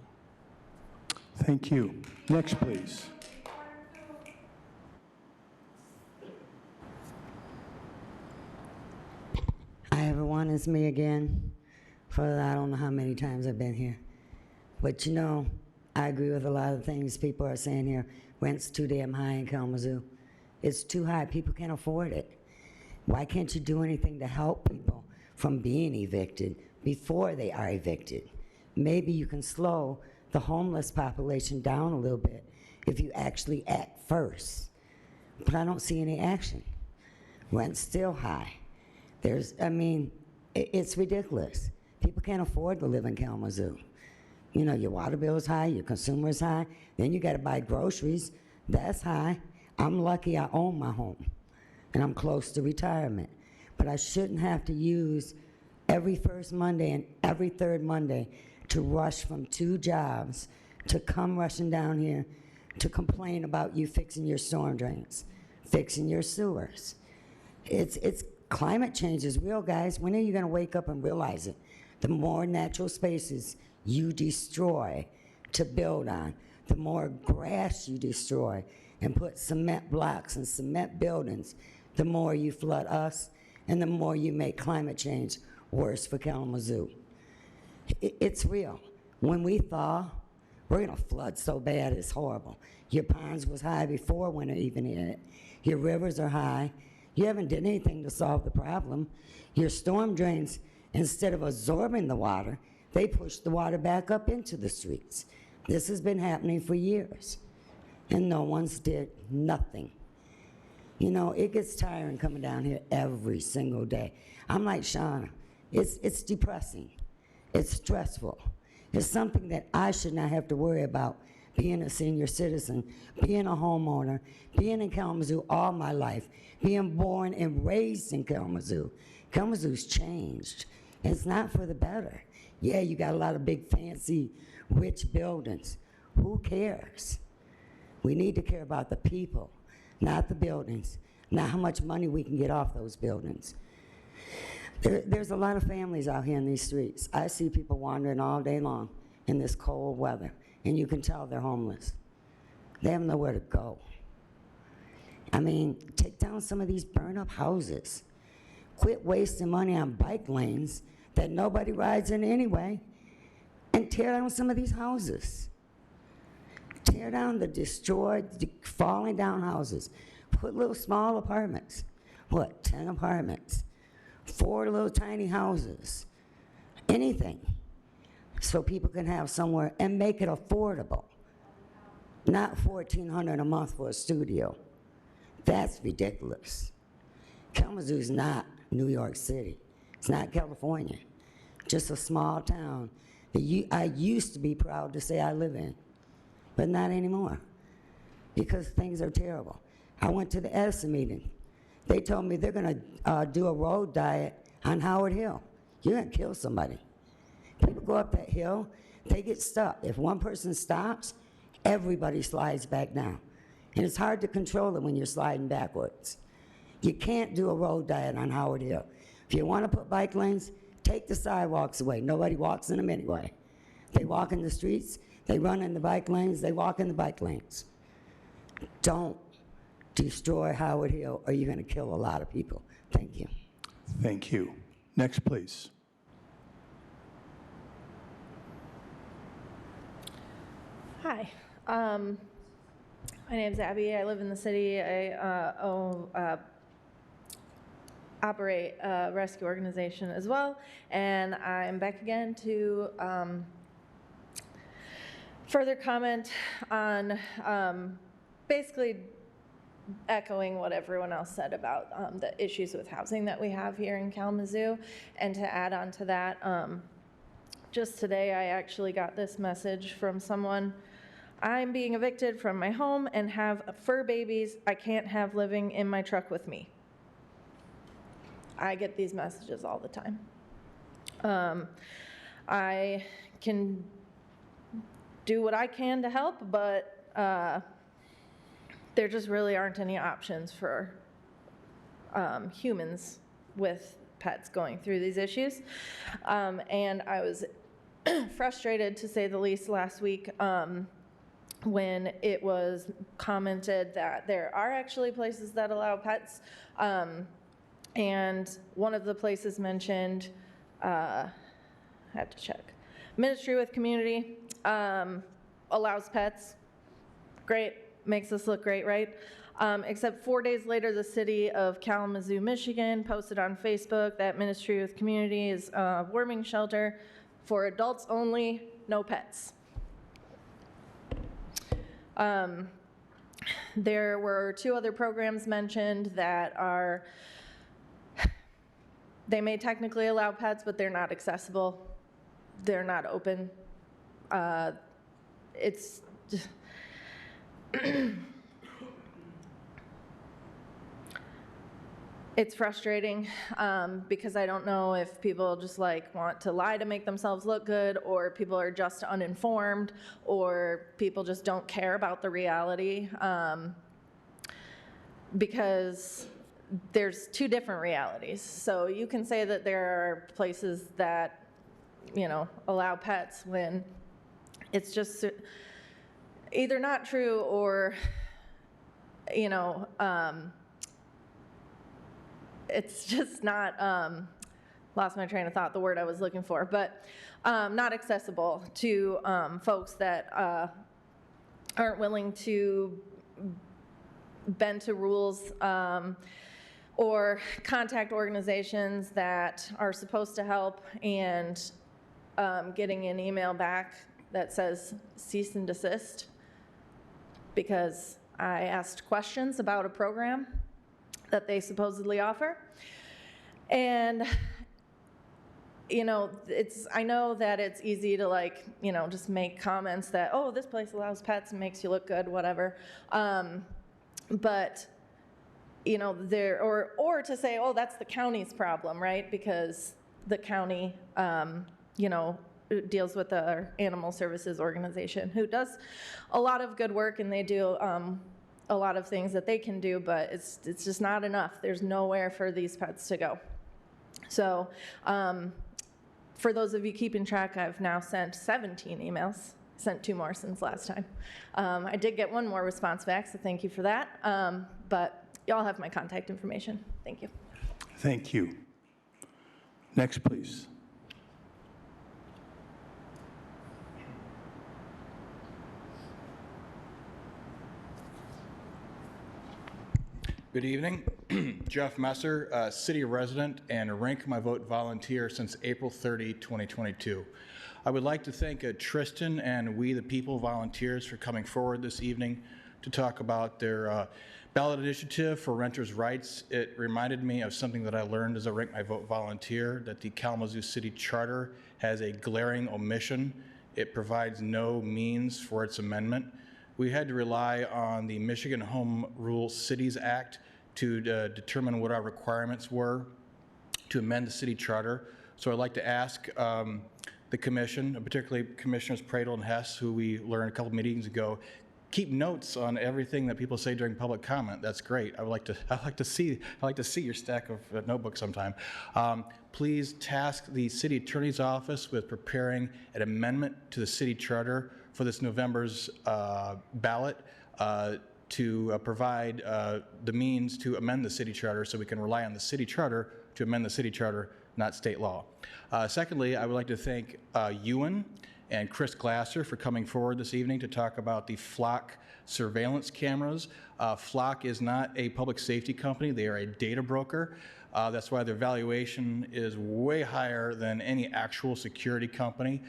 Thank you. Next, please. Hi, everyone. It's me again. For I don't know how many times I've been here. But you know, I agree with a lot of things people are saying here. Rent's too damn high in Kalamazoo. It's too high. People can't afford it. Why can't you do anything to help people from being evicted before they are evicted? Maybe you can slow the homeless population down a little bit if you actually act first. But I don't see any action. Rent's still high. It's ridiculous. People can't afford to live in Kalamazoo. You know, your water bill is high, your consumer is high, then you gotta buy groceries, that's high. I'm lucky I own my home, and I'm close to retirement. But I shouldn't have to use every first Monday and every third Monday to rush from 2 jobs to come rushing down here to complain about you fixing your storm drains, fixing your sewers. It's climate change is real, guys. When are you gonna wake up and realize it? The more natural spaces you destroy to build on, the more grass you destroy and put cement blocks and cement buildings, the more you flood us and the more you make climate change worse for Kalamazoo. It's real. When we thaw, we're gonna flood so bad it's horrible. Your ponds was high before winter even hit. Your rivers are high. You haven't done anything to solve the problem. Your storm drains, instead of absorbing the water, they push the water back up into the streets. This has been happening for years, and no one's did nothing. You know, it gets tiring coming down here every single day. I'm like Shauna, it's depressing, it's stressful. It's something that I should not have to worry about being a senior citizen, being a homeowner, being in Kalamazoo all my life, being born and raised in Kalamazoo. Kalamazoo's changed. It's not for the better. Yeah, you got a lot of big, fancy, rich buildings. Who cares? We need to care about the people, not the buildings, not how much money we can get off those buildings. There's a lot of families out here in these streets. I see people wandering all day long in this cold weather, and you can tell they're homeless. They have nowhere to go. I mean, take down some of these burn-up houses. Quit wasting money on bike lanes that nobody rides in anyway, and tear down some of these houses. Tear down the destroyed, falling down houses. Put little small apartments. What, 10 apartments? 4 little tiny houses. Anything. So people can have somewhere, and make it affordable. Not $1,400 a month for a studio. That's ridiculous. Kalamazoo's not New York City. It's not California. Just a small town that I used to be proud to say I live in, but not anymore, because things are terrible. I went to the Edison meeting. They told me they're gonna do a road diet on Howard Hill. You're gonna kill somebody. People go up that hill, they get stuck. If one person stops, everybody slides back down. And it's hard to control it when you're sliding backwards. You can't do a road diet on Howard Hill. If you want to put bike lanes, take the sidewalks away. Nobody walks in them anyway. They walk in the streets, they run in the bike lanes, they walk in the bike lanes. Don't destroy Howard Hill, or you're going to kill a lot of people. Thank you. Thank you. Next, please. Hi. My name's Abby. I live in the city. I operate a rescue organization as well, and I'm back again to further comment on basically echoing what everyone else said about the issues with housing that we have here in Kalamazoo. And to add on to that, just today I actually got this message from someone. I'm being evicted from my home and have fur babies I can't have living in my truck with me. I get these messages all the time. I can do what I can to help, but there just really aren't any options for humans with pets going through these issues. And I was frustrated, to say the least, last week when it was commented that there are actually places that allow pets. And one of the places mentioned, I have to check, Ministry with Community allows pets. Great, makes us look great, right? Except 4 days later, the city of Kalamazoo, Michigan posted on Facebook that Ministry with Community is a warming shelter for adults only, no pets. There were 2 other programs mentioned that are, they may technically allow pets, but they're not accessible. They're not open. It's just it's frustrating because I don't know if people just like want to lie to make themselves look good, or people are just uninformed, or people just don't care about the reality, because there's 2 different realities. So you can say that there are places that, you know, allow pets when it's just either not true or, you know, it's just not, lost my train of thought, the word I was looking for, but not accessible to folks that aren't willing to bend to rules or contact organizations that are supposed to help, and getting an email back that says cease and desist because I asked questions about a program that they supposedly offer. And, you know, I know that it's easy to, like, you know, just make comments that, oh, this place allows pets and makes you look good, whatever. But, you know, or to say, oh, that's the county's problem, right? Because the county, you know, deals with the Animal Services Organization, who does a lot of good work, and they do a lot of things that they can do, but it's just not enough. There's nowhere for these pets to go. So for those of you keeping track, I've now sent 17 emails, sent 2 more since last time. I did get 1 more response back, so thank you for that. But y'all have my contact information. Thank you. Thank you. Next, please. Good evening. Jeff Messer, city resident and rank my vote volunteer since April 30, 2022. I would like to thank Tristan and We the People volunteers for coming forward this evening to talk about their ballot initiative for renters' rights. It reminded me of something that I learned as a rank my vote volunteer, that the Kalamazoo City Charter has a glaring omission. It provides no means for its amendment. We had to rely on the Michigan Home Rule Cities Act to determine what our requirements were to amend the city charter. So I'd like to ask the commission, particularly Commissioners Pradel and Hess, who we learned a couple meetings ago, keep notes on everything that people say during public comment. That's great. I'd like to see your stack of notebooks sometime. Please task the city attorney's office with preparing an amendment to the city charter for this November's ballot to provide the means to amend the city charter, so we can rely on the city charter to amend the city charter, not state law. Secondly, I would like to thank Ewan and Chris Glasser for coming forward this evening to talk about the Flock surveillance cameras. Flock is not a public safety company. They are a data broker. That's why their valuation is way higher than any actual security company.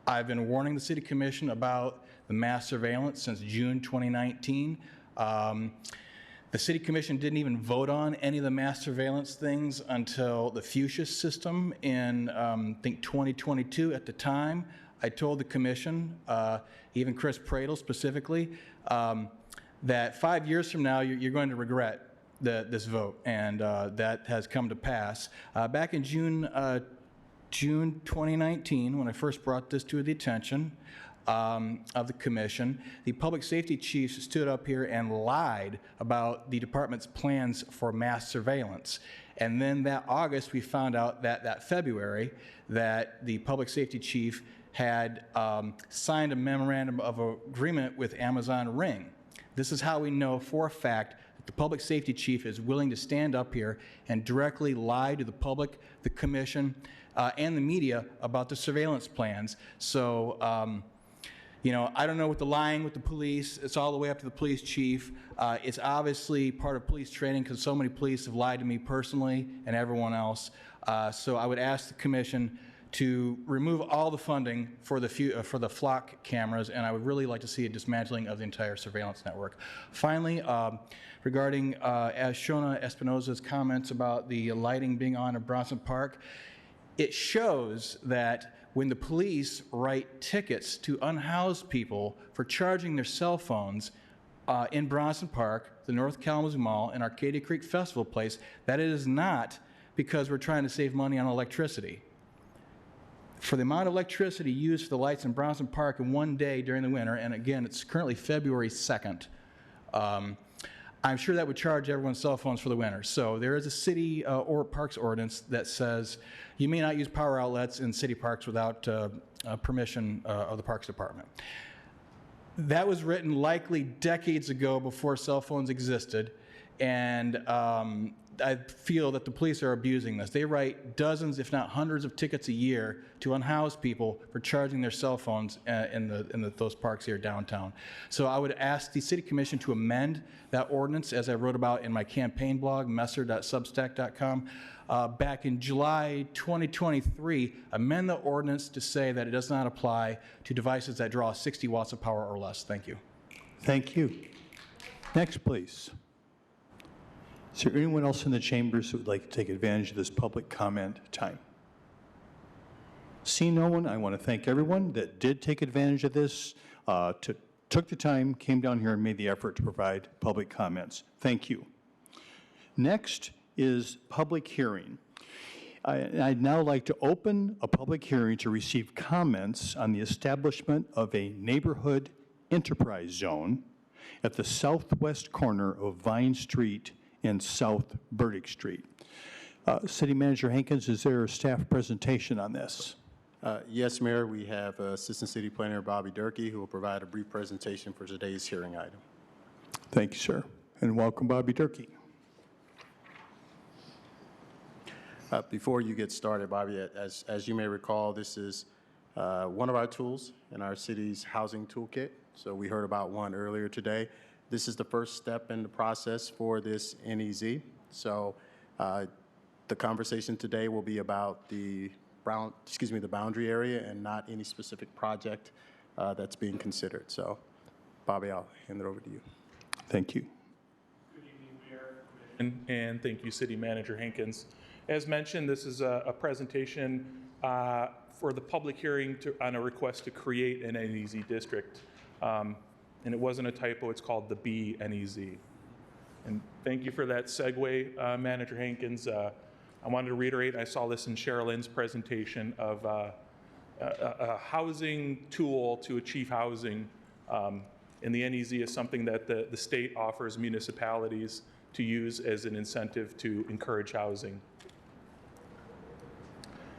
I've been warning the City Commission about the mass surveillance since June 2019. The City Commission didn't even vote on any of the mass surveillance things until the Fuchsia system in, I think, 2022. At the time, I told the Commission, even Chris Pradel specifically, that 5 years from now, you're going to regret this vote, and that has come to pass. Back in June 2019, when I first brought this to the attention of the commission, the public safety chief stood up here and lied about the department's plans for mass surveillance. And then that August, we found out that February, that the public safety chief had signed a memorandum of agreement with Amazon Ring. This is how we know for a fact that the public safety chief is willing to stand up here and directly lie to the public, the commission, and the media about the surveillance plans. So, you know, I don't know what the lying with the police, it's all the way up to the police chief. It's obviously part of police training because so many police have lied to me personally and everyone else. So I would ask the commission to remove all the funding for the Flock cameras, and I would really like to see a dismantling of the entire surveillance network. Finally, regarding Shona Espinoza's comments about the lighting being on at Bronson Park, it shows that when the police write tickets to unhoused people for charging their cell phones in Bronson Park, the North Kalamazoo Mall, and Arcadia Creek Festival Place, that it is not because we're trying to save money on electricity. For the amount of electricity used for the lights in Bronson Park in one day during the winter, and again, it's currently February 2nd, I'm sure that would charge everyone's cell phones for the winter. So there is a city or parks ordinance that says you may not use power outlets in city parks without permission of the Parks Department. That was written likely decades ago before cell phones existed, and I feel that the police are abusing this. They write dozens, if not hundreds, of tickets a year to unhoused people for charging their cell phones in those parks here downtown. So I would ask the City Commission to amend that ordinance, as I wrote about in my campaign blog, messer.substack.com. Back in July 2023, amend the ordinance to say that it does not apply to devices that draw 60 watts of power or less. Thank you. Thank you. Next, please. Is there anyone else in the chambers who would like to take advantage of this public comment time? Seeing no one, I want to thank everyone that did take advantage of this, took the time, came down here and made the effort to provide public comments. Thank you. Next is public hearing. I'd now like to open a public hearing to receive comments on the establishment of a neighborhood enterprise zone at the southwest corner of Vine Street and South Burdick Street. City Manager Hankins, is there a staff presentation on this? Yes, Mayor, we have Assistant City Planner Bobby Durkee, who will provide a brief presentation for today's hearing item. Thank you, sir. And welcome, Bobby Durkee. Before you get started, Bobby, as you may recall, this is one of our tools in our city's housing toolkit. So we heard about one earlier today. This is the first step in the process for this NEZ. So the conversation today will be about the boundary area and not any specific project that's being considered. So, Bobby, I'll hand it over to you. Thank you. Good evening, Mayor, and thank you, City Manager Hankins. As mentioned, this is a presentation for the public hearing on a request to create an NEZ district. And it wasn't a typo, it's called the BNEZ. And thank you for that segue, Manager Hankins. I wanted to reiterate, I saw this in Sherilyn's presentation of a housing tool to achieve housing. And the NEZ is something that the state offers municipalities to use as an incentive to encourage housing.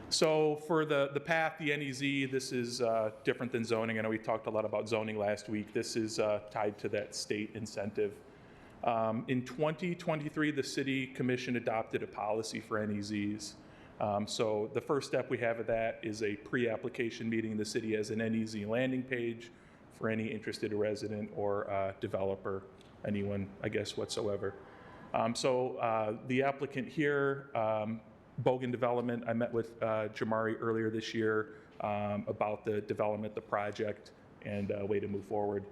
So for the path, the NEZ, this is different than zoning. I know we talked a lot about zoning last week. This is tied to that state incentive. In 2023, the City Commission adopted a policy for NEZs. So the first step we have of that is a pre-application meeting. The city has an NEZ landing page for any interested resident or developer, anyone, I guess, whatsoever. The applicant here, Bogan Development, I met with Jamari earlier this year about the development, the project, and a way to move forward.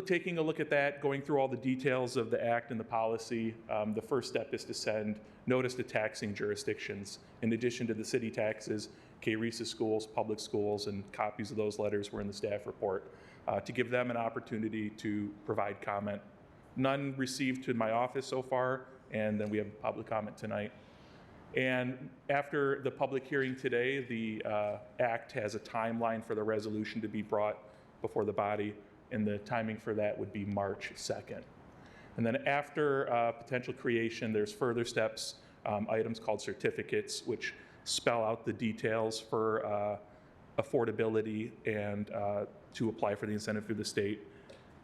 Taking a look at that, going through all the details of the act and the policy, the first step is to send notice to taxing jurisdictions. In addition to the city taxes, KRESA schools, public schools, and copies of those letters were in the staff report to give them an opportunity to provide comment. None received to my office so far, and then we have public comment tonight. And after the public hearing today, the act has a timeline for the resolution to be brought before the body, and the timing for that would be March 2nd. And then after potential creation, there's further steps, items called certificates, which spell out the details for affordability and to apply for the incentive through the state.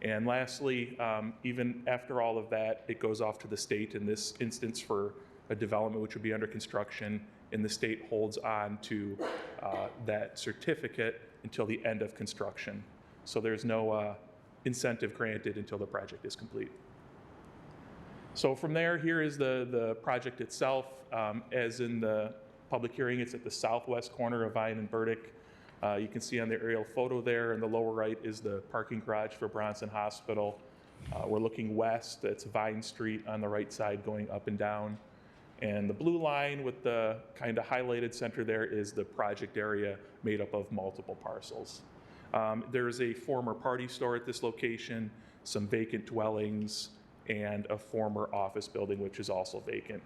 And lastly, even after all of that, it goes off to the state in this instance for a development which would be under construction, and the state holds on to that certificate until the end of construction. So there's no incentive granted until the project is complete. So from there, here is the project itself. As in the public hearing, it's at the southwest corner of Vine and Burdick. You can see on the aerial photo there in the lower right is the parking garage for Bronson Hospital. We're looking west, that's Vine Street on the right side going up and down. And the blue line with the kind of highlighted center there is the project area made up of multiple parcels. There is a former party store at this location, some vacant dwellings, and a former office building which is also vacant.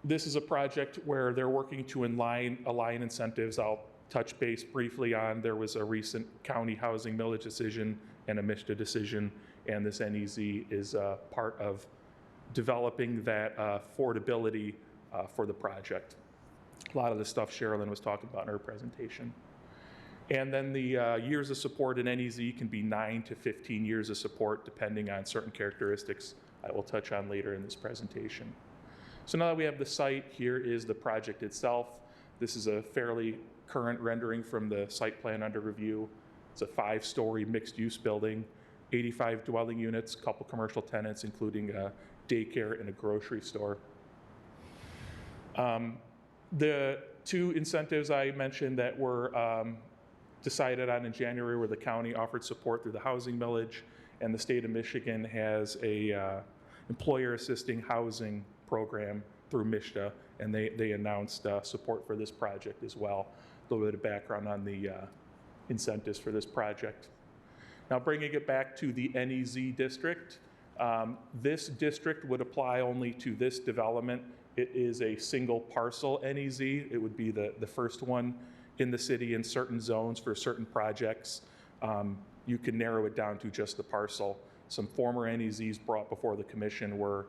This is a project where they're working to align incentives. I'll touch base briefly on, there was a recent county housing millage decision and a MISTA decision, and this NEZ is part of developing that affordability for the project. A lot of the stuff Sherilyn was talking about in her presentation. And then the years of support in NEZ can be 9 to 15 years of support depending on certain characteristics I will touch on later in this presentation. So now that we have the site, here is the project itself. This is a fairly current rendering from the site plan under review. It's a 5-story mixed-use building, 85 dwelling units, a couple commercial tenants, including a daycare and a grocery store. The 2 incentives I mentioned that were decided on in January where the county offered support through the housing millage, and the state of Michigan has a employer assisting housing program through MISTA, and they announced support for this project as well. A little bit of background on the incentives for this project. Now bringing it back to the NEZ district, this district would apply only to this development. It is a single parcel NEZ. It would be the first one in the city in certain zones for certain projects. You can narrow it down to just the parcel. Some former NEZs brought before the commission were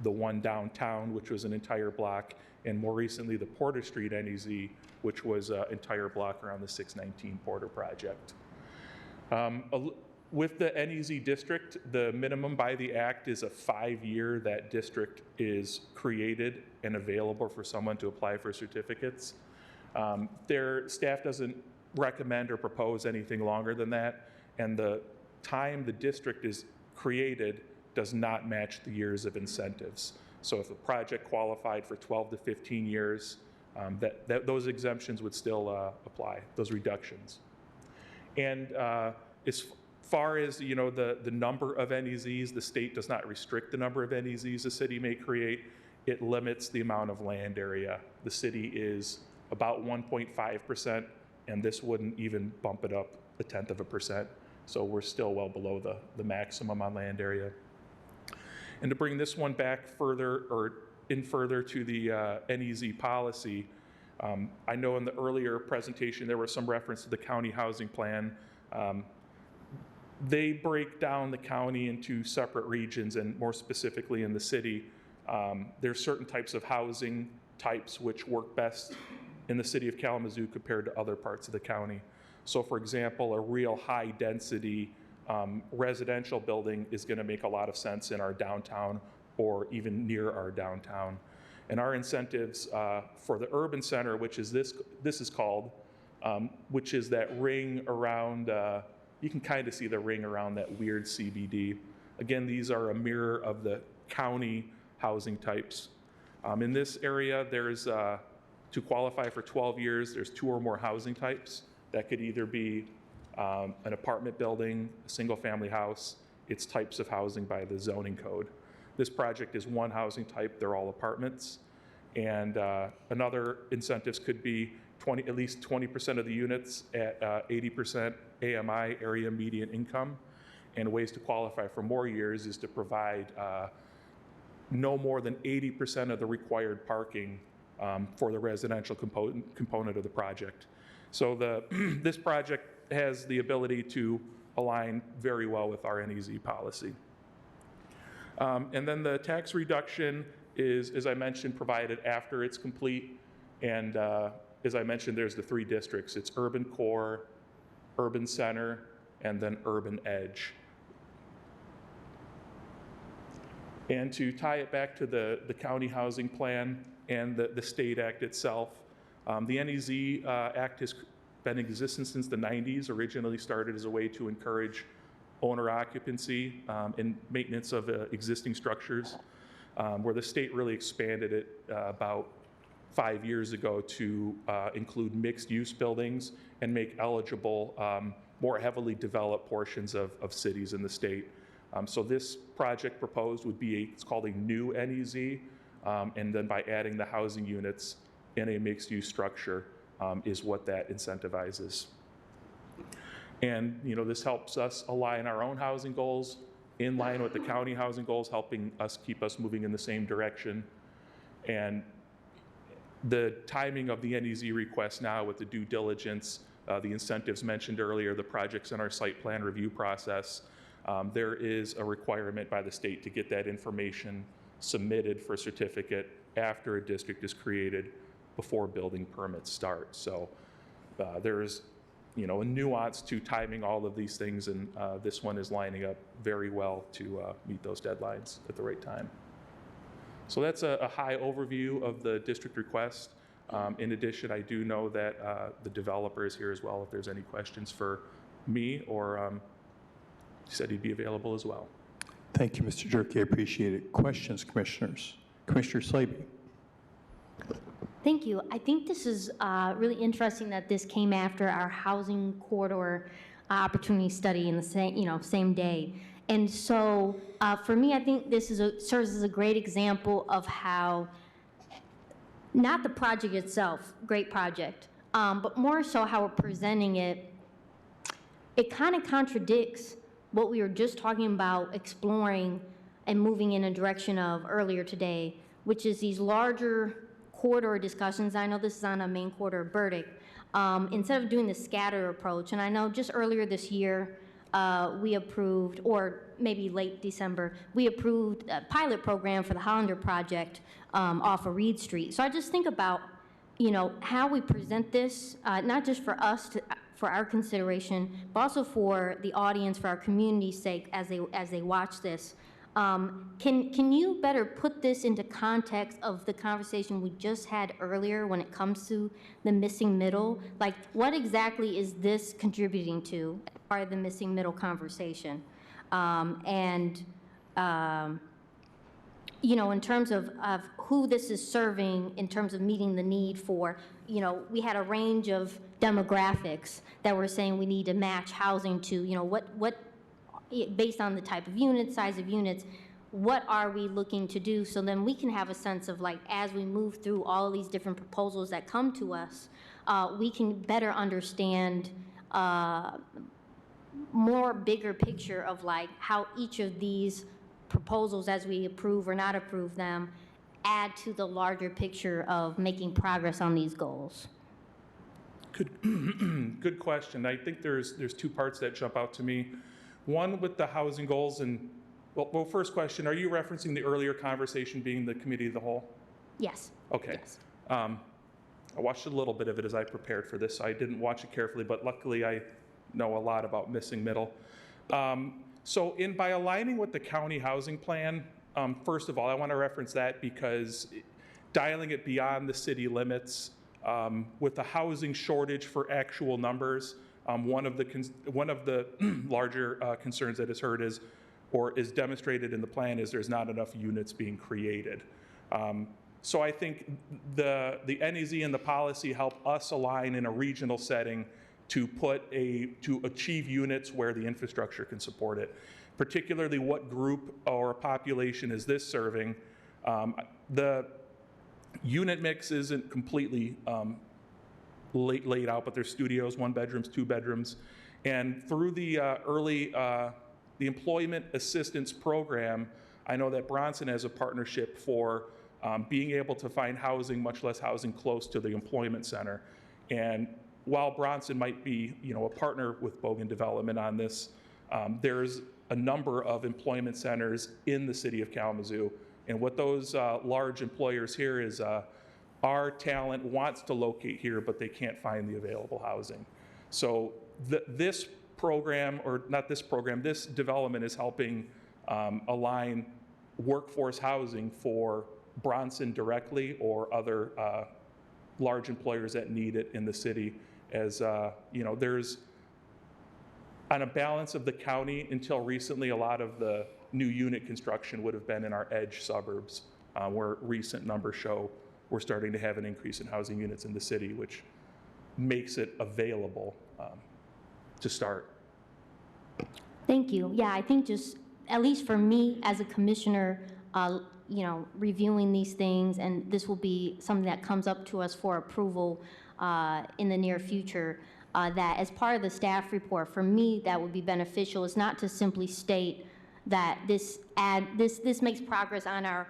the one downtown, which was an entire block, and more recently the Porter Street NEZ, which was an entire block around the 619 Porter project. With the NEZ district, the minimum by the act is a 5-year that district is created and available for someone to apply for certificates. Their staff doesn't recommend or propose anything longer than that, and the time the district is created does not match the years of incentives. So if a project qualified for 12 to 15 years, those exemptions would still apply, those reductions. And as far as the number of NEZs, the state does not restrict the number of NEZs a city may create. It limits the amount of land area. The city is about 1.5%, and this wouldn't even bump it up 0.1%. So we're still well below the maximum on land area. And to bring this one back further to the NEZ policy, I know in the earlier presentation there was some reference to the county housing plan. They break down the county into separate regions, and more specifically in the city, there's certain types of housing types which work best in the city of Kalamazoo compared to other parts of the county. So for example, a real high density residential building is going to make a lot of sense in our downtown or even near our downtown. And our incentives for the urban center, which is this is called, which is that ring around, you can kind of see the ring around that weird CBD. Again, these are a mirror of the county housing types. In this area, there's, to qualify for 12 years, there's 2 or more housing types. That could either be an apartment building, a single family house. It's types of housing by the zoning code. This project is one housing type, they're all apartments. And another incentives could be at least 20% of the units at 80% AMI, area median income. And ways to qualify for more years is to provide no more than 80% of the required parking for the residential component of the project. So this project has the ability to align very well with our NEZ policy. And then the tax reduction is, as I mentioned, provided after it's complete. And as I mentioned, there's the 3 districts. It's urban core, urban center, and then urban edge. And to tie it back to the county housing plan and the state act itself, the NEZ Act has been in existence since the 90s, originally started as a way to encourage owner occupancy and maintenance of existing structures, where the state really expanded it about 5 years ago to include mixed-use buildings and make eligible more heavily developed portions of cities in the state. So this project proposed would be it's called a new NEZ, and then by adding the housing units in a mixed-use structure is what that incentivizes. And this helps us align our own housing goals in line with the county housing goals, helping us keep us moving in the same direction. And the timing of the NEZ request now with the due diligence, the incentives mentioned earlier, the projects in our site plan review process, there is a requirement by the state to get that information submitted for certificate after a district is created before building permits start. So there is a nuance to timing all of these things, and this one is lining up very well to meet those deadlines at the right time. So that's a high overview of the district request. In addition, I do know that the developer is here as well if there's any questions for me, or he said he'd be available as well. Thank you, Mr. Jerky. I appreciate it. Questions, commissioners? Commissioner Slaby. Thank you. I think this is really interesting that this came after our housing corridor opportunity study in the same day. And so for me, I think this serves as a great example of how, not the project itself, great project, but more so how we're presenting it. It kind of contradicts what we were just talking about exploring and moving in a direction of earlier today, which is these larger corridor discussions. I know this is on a main corridor of Burdick. Instead of doing the scatter approach, and I know just earlier this year, we approved, or maybe late December, we approved a pilot program for the Hollander project off of Reed Street. So I just think about, how we present this, not just for us, for our consideration, but also for the audience, for our community's sake, as they watch this. Can you better put this into context of the conversation we just had earlier when it comes to the missing middle? Like, what exactly is this contributing to as part of the missing middle conversation? You know, in terms of who this is serving, in terms of meeting the need for, you know, we had a range of demographics that were saying we need to match housing to, you know, what based on the type of units, size of units, what are we looking to do? So then we can have a sense of, like, as we move through all of these different proposals that come to us, we can better understand more bigger picture of, like, how each of these proposals, as we approve or not approve them, add to the larger picture of making progress on these goals. Good question. I think there's two parts that jump out to me. One with the housing goals, and well, first question, are you referencing the earlier conversation being the committee of the whole? Yes. Okay. Yes. I watched a little bit of it as I prepared for this, so I didn't watch it carefully, but luckily I know a lot about missing middle. So by aligning with the county housing plan, first of all, I want to reference that because dialing it beyond the city limits, with the housing shortage for actual numbers, one of the larger concerns that is heard is, or is demonstrated in the plan, is there's not enough units being created. So I think the NEZ and the policy help us align in a regional setting to achieve units where the infrastructure can support it. Particularly, what group or population is this serving? The unit mix isn't completely laid out, but there's studios, 1 bedrooms, 2 bedrooms, and through the the employment assistance program, I know that Bronson has a partnership for being able to find housing, much less housing, close to the employment center. And while Bronson might be, you know, a partner with Bogan Development on this, there's a number of employment centers in the city of Kalamazoo. And what those large employers here is our talent wants to locate here, but they can't find the available housing. So this program, or not this program, this development is helping align workforce housing for Bronson directly or other large employers that need it in the city. As you know, there's, on a balance of the county, until recently, a lot of the new unit construction would have been in our edge suburbs, where recent numbers show we're starting to have an increase in housing units in the city, which makes it available to start. Thank you. Yeah, I think just, at least for me as a commissioner, you know, reviewing these things, and this will be something that comes up to us for approval in the near future, that as part of the staff report, for me, that would be beneficial. Is not to simply state that this makes progress on our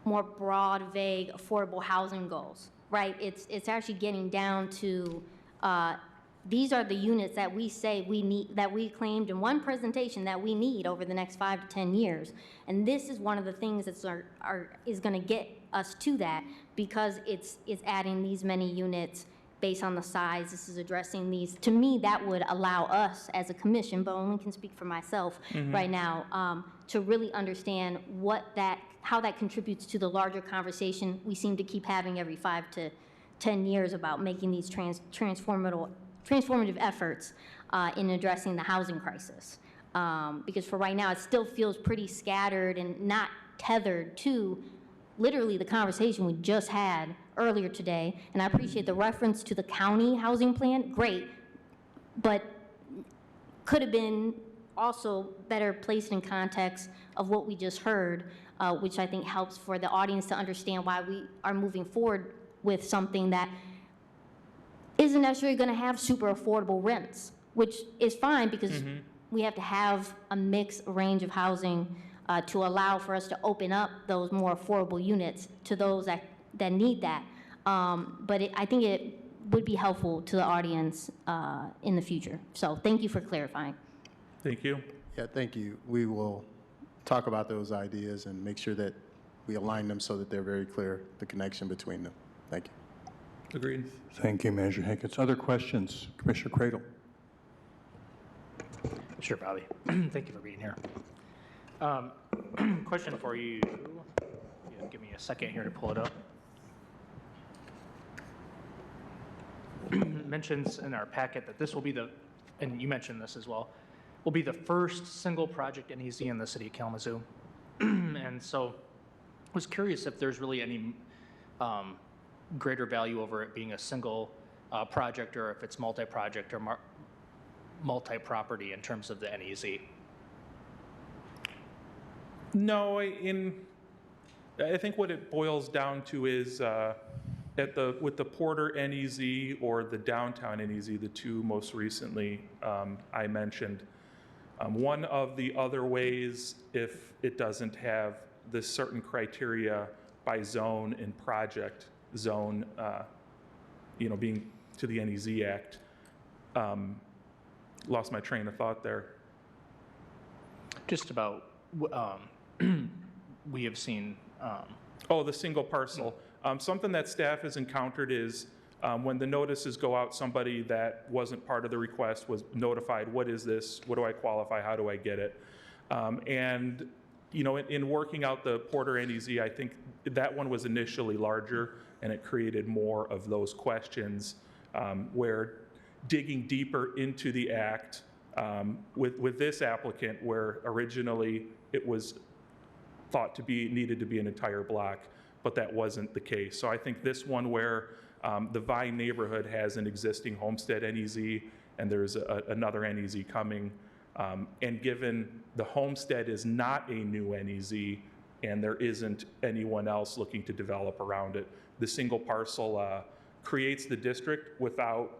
more broad, vague, affordable housing goals, right? It's actually getting down to these are the units that we say we need, that we claimed in one presentation that we need over the next 5 to 10 years. And this is one of the things that is going to get us to that, because it's adding these many units based on the size. This is addressing these. To me, that would allow us as a commission, but only can speak for myself right now, to really understand how that contributes to the larger conversation we seem to keep having every 5 to 10 years about making these transformative efforts in addressing the housing crisis. Because for right now, it still feels pretty scattered and not tethered to literally the conversation we just had earlier today. And I appreciate the reference to the county housing plan, great, but could have been also better placed in context of what we just heard, which I think helps for the audience to understand why we are moving forward with something that isn't necessarily going to have super affordable rents, which is fine, because we have to have a mixed range of housing to allow for us to open up those more affordable units to those that need that. But I think it would be helpful to the audience in the future. So thank you for clarifying. Thank you. Yeah, thank you. We will talk about those ideas and make sure that we align them so that they're very clear, the connection between them. Thank you. Agreed. Thank you, Manager Hicketts. Other questions? Commissioner Cradle. Sure, Bobby. Thank you for being here. Question for you. Yeah, give me a second here to pull it up. Mentions in our packet that this will be the, and you mentioned this as well, will be the first single project NEZ in the city of Kalamazoo. And so I was curious if there's really any greater value over it being a single project, or if it's multi-project or multi-property in terms of the NEZ. No, I think what it boils down to is with the Porter NEZ or the downtown NEZ, the two most recently I mentioned, one of the other ways, if it doesn't have this certain criteria by zone and project zone, being to the NEZ Act, lost my train of thought there. Just about, we have seen. The single parcel. Something that staff has encountered is when the notices go out, somebody that wasn't part of the request was notified, what is this? What do I qualify? How do I get it? And in working out the Porter NEZ, I think that one was initially larger and it created more of those questions where digging deeper into the act with this applicant, where originally it was thought to be needed to be an entire block, but that wasn't the case. So I think this one where the Vine neighborhood has an existing homestead NEZ and there's another NEZ coming, and given the homestead is not a new NEZ and there isn't anyone else looking to develop around it, the single parcel creates the district without,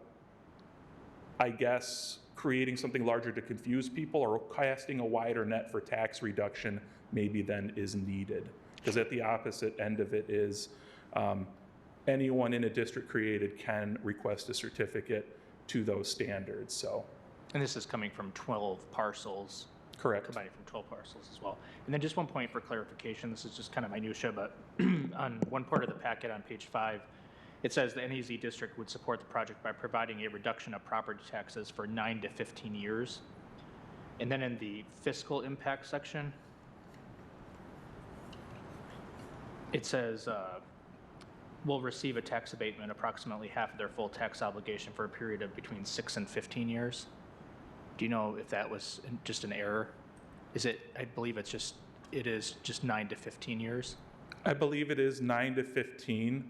I guess, creating something larger to confuse people or casting a wider net for tax reduction maybe than is needed. Because at the opposite end of it is anyone in a district created can request a certificate to those standards. So, And this is coming from 12 parcels. Correct. Combining from 12 parcels as well. And then just one point for clarification, this is just kind of minutia, but on one part of the packet on page 5, it says the NEZ district would support the project by providing a reduction of property taxes for 9 to 15 years. And then in the fiscal impact section, it says will receive a tax abatement approximately half of their full tax obligation for a period of between 6 and 15 years. Do you know if that was just an error? Is it, I believe it is just 9 to 15 years? I believe it is 9 to 15,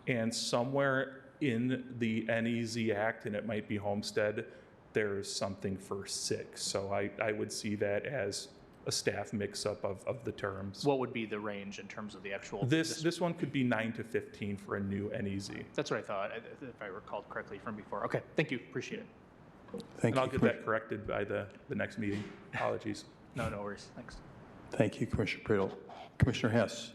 and somewhere in the NEZ Act, and it might be homestead, there's something for 6. So I would see that as a staff mix-up of the terms. What would be the range in terms of the actual? This one could be 9 to 15 for a new NEZ. That's what I thought, if I recalled correctly from before. Okay, thank you, appreciate it. Thank and I'll get that corrected by the next meeting. Apologies. No worries, thanks. Thank you, Commissioner Pridle. Commissioner Hess.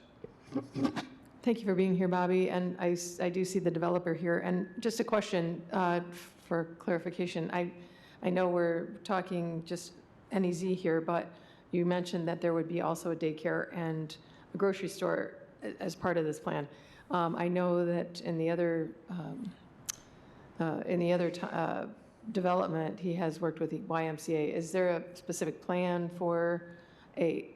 Thank you for being here, Bobby, and I do see the developer here. And just a question for clarification. I know we're talking just NEZ here, but you mentioned that there would be also a daycare and a grocery store as part of this plan. I know that in the other development, he has worked with the YMCA. Is there a specific plan for a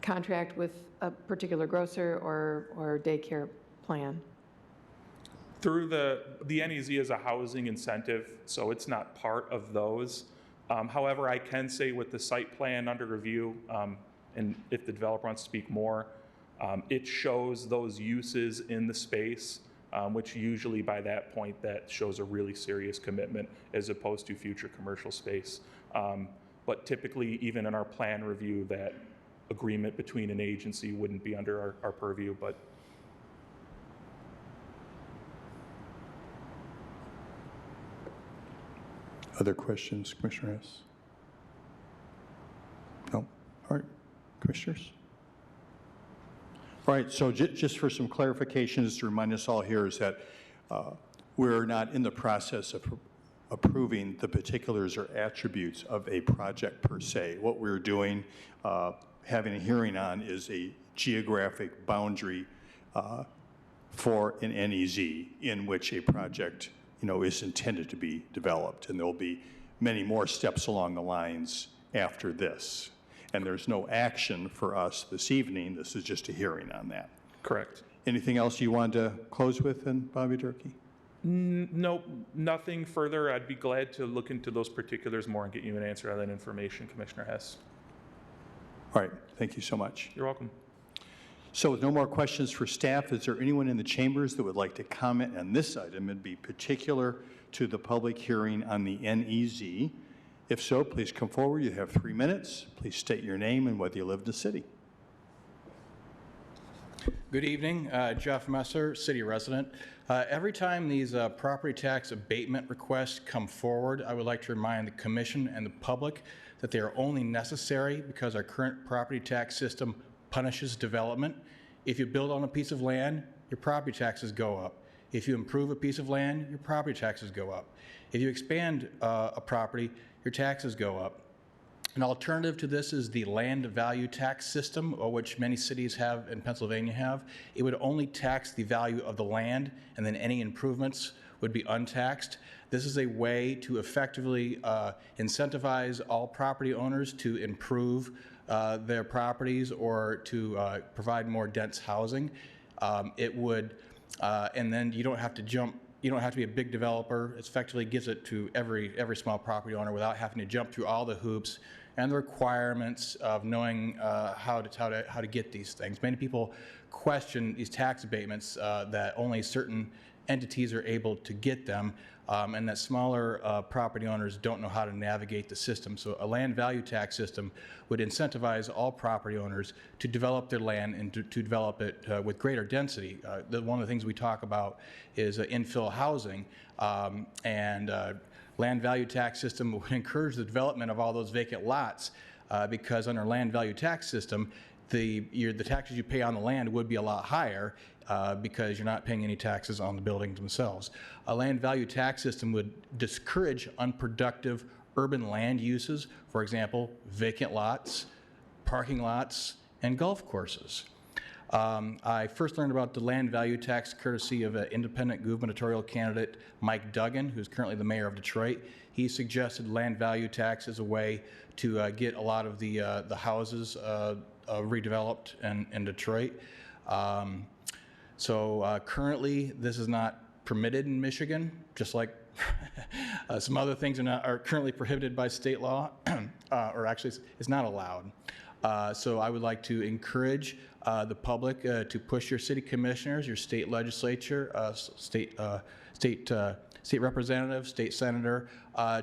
contract with a particular grocer or daycare plan? Through the NEZ is a housing incentive, so it's not part of those. However, I can say with the site plan under review, and if the developer wants to speak more, it shows those uses in the space, which usually by that point that shows a really serious commitment as opposed to future commercial space. But typically, even in our plan review, that agreement between an agency wouldn't be under our purview, but Other questions, Commissioner Hess? No? All right, Commissioners? All right, so just for some clarifications to remind us all here is that we're not in the process of approving the particulars or attributes of a project per se. What we're doing, having a hearing on, is a geographic boundary for an NEZ in which a project, is intended to be developed. And there'll be many more steps along the lines after this. And there's no action for us this evening. This is just a hearing on that. Correct. Anything else you wanted to close with then, Bobby Durkee? No, nothing further. I'd be glad to look into those particulars more and get you an answer on that information, Commissioner Hess. All right, thank you so much. You're welcome. So with no more questions for staff, is there anyone in the chambers that would like to comment on this item and be particular to the public hearing on the NEZ? If so, please come forward. You have 3 minutes. Please state your name and whether you live in the city. Good evening, Jeff Messer, city resident. Every time these property tax abatement requests come forward, I would like to remind the commission and the public that they are only necessary because our current property tax system punishes development. If you build on a piece of land, your property taxes go up. If you improve a piece of land, your property taxes go up. If you expand a property, your taxes go up. An alternative to this is the land value tax system, which many cities have and Pennsylvania have. It would only tax the value of the land, and then any improvements would be untaxed. This is a way to effectively incentivize all property owners to improve their properties or to provide more dense housing. It would, and then you don't have to jump. You don't have to be a big developer. It effectively gives it to every small property owner without having to jump through all the hoops and the requirements of knowing how to get these things. Many people question these tax abatements that only certain entities are able to get them, and that smaller property owners don't know how to navigate the system. So a land value tax system would incentivize all property owners to develop their land and to develop it with greater density. One of the things we talk about is infill housing, and land value tax system would encourage the development of all those vacant lots because under land value tax system, the taxes you pay on the land would be a lot higher because you're not paying any taxes on the buildings themselves. A land value tax system would discourage unproductive urban land uses, for example, vacant lots, parking lots, and golf courses. I first learned about the land value tax courtesy of an independent gubernatorial candidate, Mike Duggan, who's currently the mayor of Detroit. He suggested land value tax as a way to get a lot of the houses redeveloped in Detroit. Currently, this is not permitted in Michigan, just like some other things are currently prohibited by state law, or actually it's not allowed. So I would like to encourage the public to push your city commissioners, your state legislature, state representative, state senator,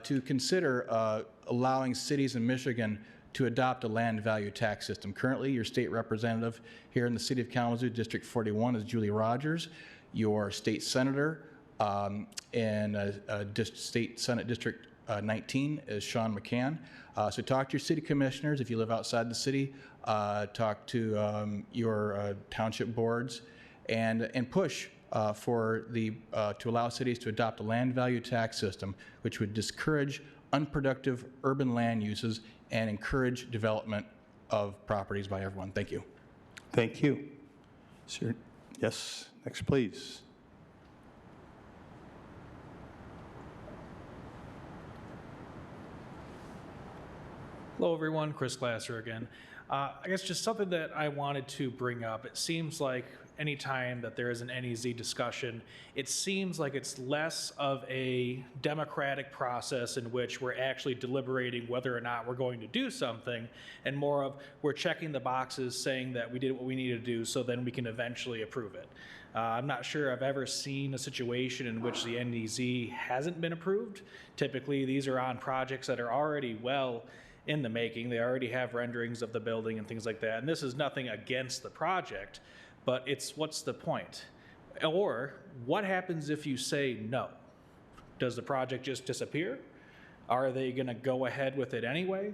to consider allowing cities in Michigan to adopt a land value tax system. Currently, your state representative here in the city of Kalamazoo, District 41, is Julie Rogers. Your state senator in State Senate District 19 is Sean McCann. So talk to your city commissioners if you live outside the city. Talk to your township boards and push to allow cities to adopt a land value tax system, which would discourage unproductive urban land uses and encourage development of properties by everyone. Thank you. Thank you. Sir, yes, next please. Hello, everyone. Chris Glasser again. I guess just something that I wanted to bring up. It seems like anytime that there is an NEZ discussion, it seems like it's less of a democratic process in which we're actually deliberating whether or not we're going to do something, and more of we're checking the boxes saying that we did what we needed to do so then we can eventually approve it. I'm not sure I've ever seen a situation in which the NEZ hasn't been approved. Typically, these are on projects that are already well in the making. They already have renderings of the building and things like that. And this is nothing against the project, but it's what's the point? Or what happens if you say no? Does the project just disappear? Are they going to go ahead with it anyway?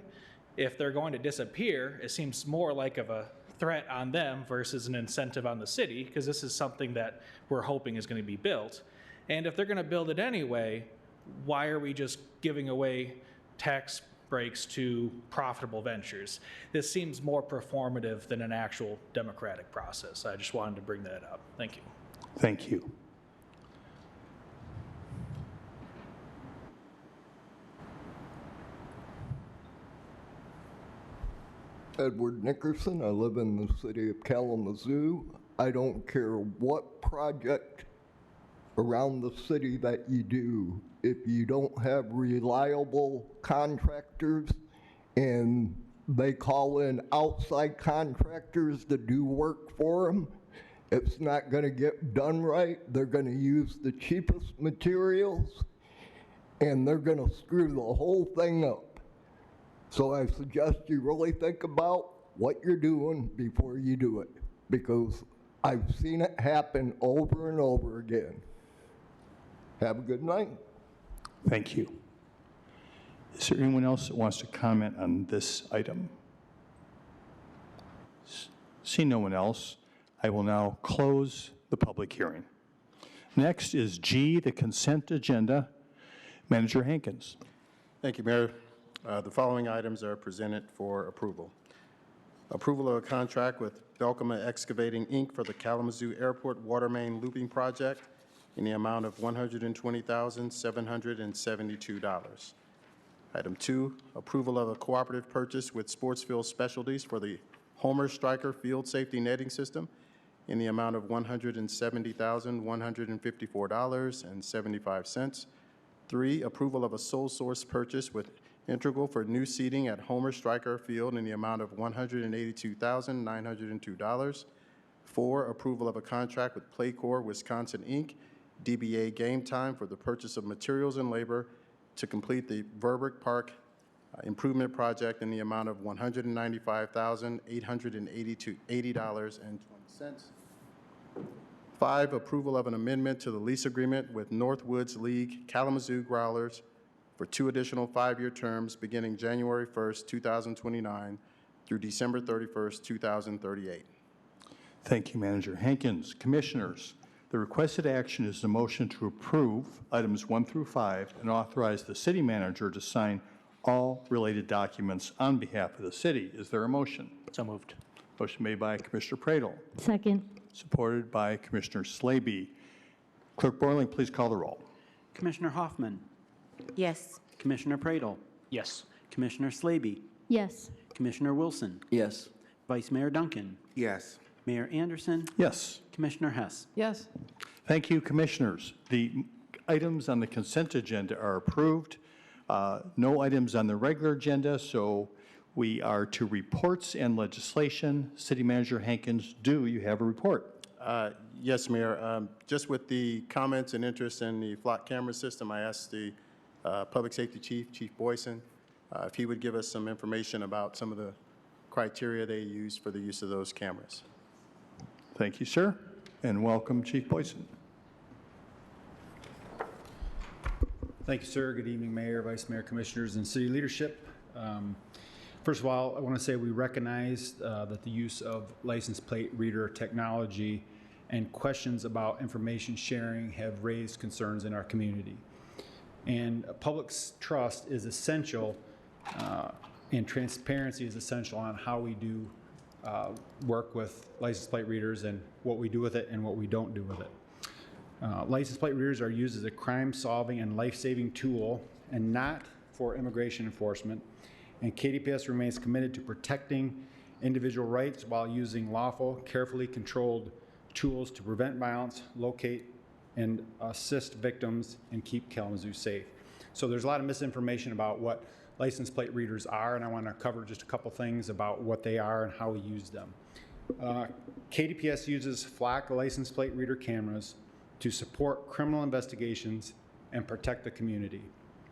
If they're going to disappear, it seems more like of a threat on them versus an incentive on the city, because this is something that we're hoping is going to be built. And if they're going to build it anyway, why are we just giving away tax breaks to profitable ventures? This seems more performative than an actual democratic process. I just wanted to bring that up. Thank you. Thank you. Edward Nickerson. I live in the city of Kalamazoo. I don't care what project around the city that you do, if you don't have reliable contractors and they call in outside contractors to do work for them, it's not going to get done right. They're going to use the cheapest materials and they're going to screw the whole thing up. So I suggest you really think about what you're doing before you do it, because I've seen it happen over and over again. Have a good night. Thank you. Is there anyone else that wants to comment on this item? See no one else, I will now close the public hearing. Next is G, the consent agenda. Manager Hankins. Thank you, Mayor. The following items are presented for approval. Approval of a contract with Belkema Excavating, Inc. for the Kalamazoo Airport Water Main Looping Project in the amount of $120,772. Item 2, approval of a cooperative purchase with Sportsfield Specialties for the Homer Striker Field Safety Netting System in the amount of $170,154.75. 3, approval of a sole source purchase with Integral for new seating at Homer Striker Field in the amount of $182,902. 4, approval of a contract with Playcore Wisconsin, Inc., DBA Game Time for the purchase of materials and labor to complete the Burdick Park improvement project in the amount of $195,880.20. 5, approval of an amendment to the lease agreement with Northwoods League Kalamazoo Growlers for 2 additional 5-year terms beginning January 1st, 2029 through December 31st, 2038. Thank you, Manager Hankins. Commissioners, the requested action is the motion to approve items 1 through 5 and authorize the city manager to sign all related documents on behalf of the city. Is there a motion? So moved. Motion made by Commissioner Pradel, Second. supported by Commissioner Slaby. Clerk Borling, please call the roll. Commissioner Hoffman. Yes. Commissioner Pradel. Yes. Commissioner Slaby. Yes. Commissioner Wilson. Yes. Vice Mayor Duncan. Yes. Mayor Anderson. Yes. Commissioner Hess. Yes. Thank you, Commissioners. The items on the consent agenda are approved. No items on the regular agenda, so we are to reports and legislation. City Manager Hankins, do you have a report? Yes, Mayor. Just with the comments and interest in the flock camera system, I asked the Public Safety Chief, Chief Boyson, if he would give us some information about some of the criteria they use for the use of those cameras. Thank you, sir, and welcome, Chief Boyson. Thank you, sir. Good evening, Mayor, Vice Mayor, Commissioners, and City leadership. First of all, I want to say we recognize that the use of license plate reader technology and questions about information sharing have raised concerns in our community. And public trust is essential, and transparency is essential on how we do work with license plate readers and what we do with it and what we don't do with it. License plate readers are used as a crime-solving and life-saving tool and not for immigration enforcement. And KDPS remains committed to protecting individual rights while using lawful, carefully controlled tools to prevent violence, locate and assist victims, and keep Kalamazoo safe. So there's a lot of misinformation about what license plate readers are, and I want to cover just a couple things about what they are and how we use them. KDPS uses FLAC license plate reader cameras to support criminal investigations and protect the community.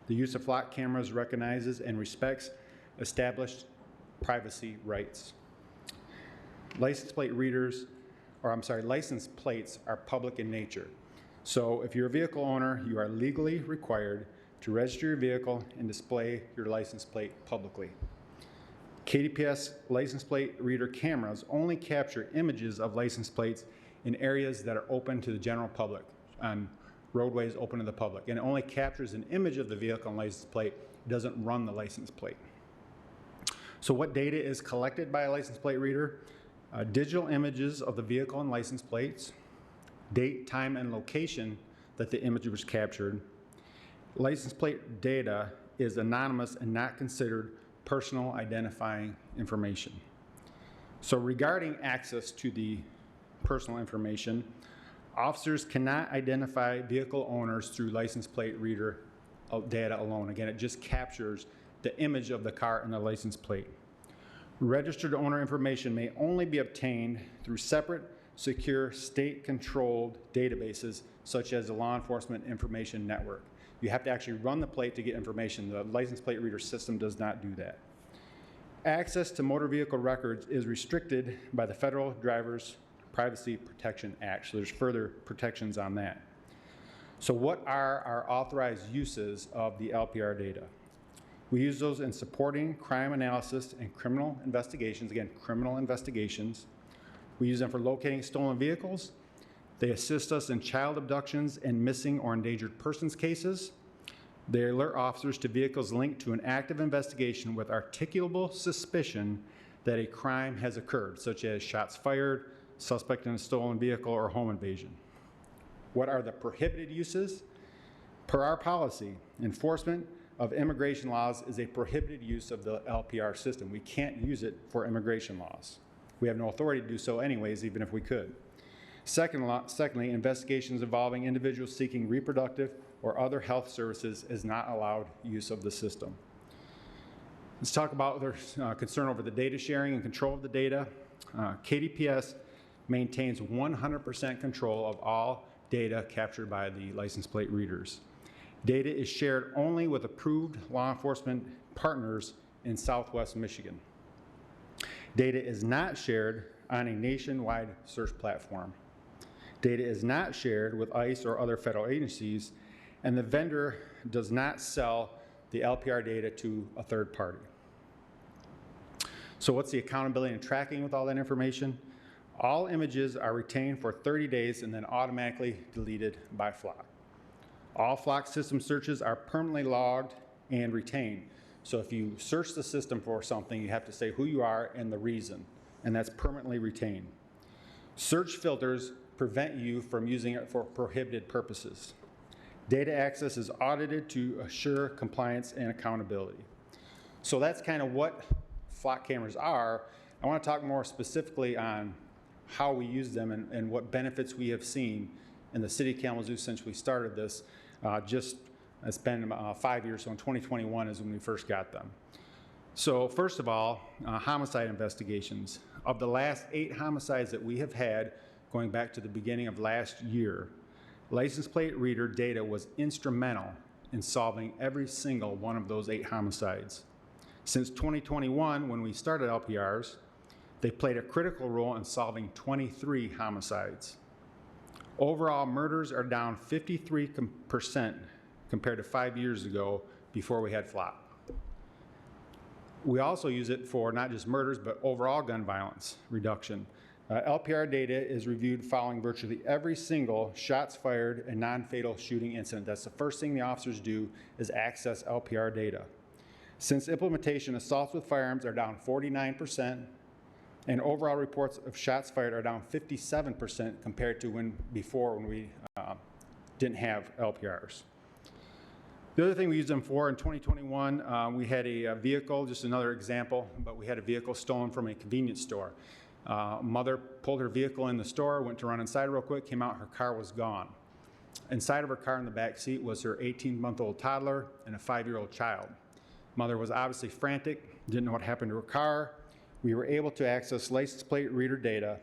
The use of FLAC cameras recognizes and respects established privacy rights. License plates are public in nature. So if you're a vehicle owner, you are legally required to register your vehicle and display your license plate publicly. KDPS license plate reader cameras only capture images of license plates in areas that are open to the general public, on roadways open to the public, and it only captures an image of the vehicle and license plate. It doesn't run the license plate. So what data is collected by a license plate reader? Digital images of the vehicle and license plates, date, time, and location that the image was captured. License plate data is anonymous and not considered personal identifying information. So regarding access to the personal information, officers cannot identify vehicle owners through license plate reader data alone. Again, it just captures the image of the car and the license plate. Registered owner information may only be obtained through separate, secure, state-controlled databases, such as the Law Enforcement Information Network. You have to actually run the plate to get information. The license plate reader system does not do that. Access to motor vehicle records is restricted by the Federal Driver's Privacy Protection Act, so there's further protections on that. So what are our authorized uses of the LPR data? We use those in supporting crime analysis and criminal investigations, again, criminal investigations. We use them for locating stolen vehicles. They assist us in child abductions and missing or endangered persons cases. They alert officers to vehicles linked to an active investigation with articulable suspicion that a crime has occurred, such as shots fired, suspect in a stolen vehicle, or home invasion. What are the prohibited uses? Per our policy, enforcement of immigration laws is a prohibited use of the LPR system. We can't use it for immigration laws. We have no authority to do so anyways, even if we could. Secondly, investigations involving individuals seeking reproductive or other health services is not allowed use of the system. Let's talk about their concern over the data sharing and control of the data. KDPS maintains 100% control of all data captured by the license plate readers. Data is shared only with approved law enforcement partners in Southwest Michigan. Data is not shared on a nationwide search platform. Data is not shared with ICE or other federal agencies, and the vendor does not sell the LPR data to a third party. So what's the accountability and tracking with all that information? All images are retained for 30 days and then automatically deleted by Flock. All Flock system searches are permanently logged and retained. So if you search the system for something, you have to say who you are and the reason, and that's permanently retained. Search filters prevent you from using it for prohibited purposes. Data access is audited to assure compliance and accountability. So that's kind of what Flock cameras are. I want to talk more specifically on how we use them and what benefits we have seen in the city of Kalamazoo since we started this. It's been 5 years, so in 2021 is when we first got them. So first of all, homicide investigations. Of the last 8 homicides that we have had, going back to the beginning of last year, license plate reader data was instrumental in solving every single one of those 8 homicides. Since 2021, when we started LPRs, they played a critical role in solving 23 homicides. Overall, murders are down 53% compared to 5 years ago before we had Flock. We also use it for not just murders, but overall gun violence reduction. LPR data is reviewed following virtually every single shots fired and non-fatal shooting incident. That's the first thing the officers do is access LPR data. Since implementation, assaults with firearms are down 49%, and overall reports of shots fired are down 57% compared to when we didn't have LPRs. The other thing we used them for in 2021, we had a vehicle, just another example, but we had a vehicle stolen from a convenience store. Mother pulled her vehicle in the store, went to run inside real quick, came out, her car was gone. Inside of her car in the back seat was her 18-month-old toddler and a 5-year-old child. Mother was obviously frantic, didn't know what happened to her car. We were able to access license plate reader data,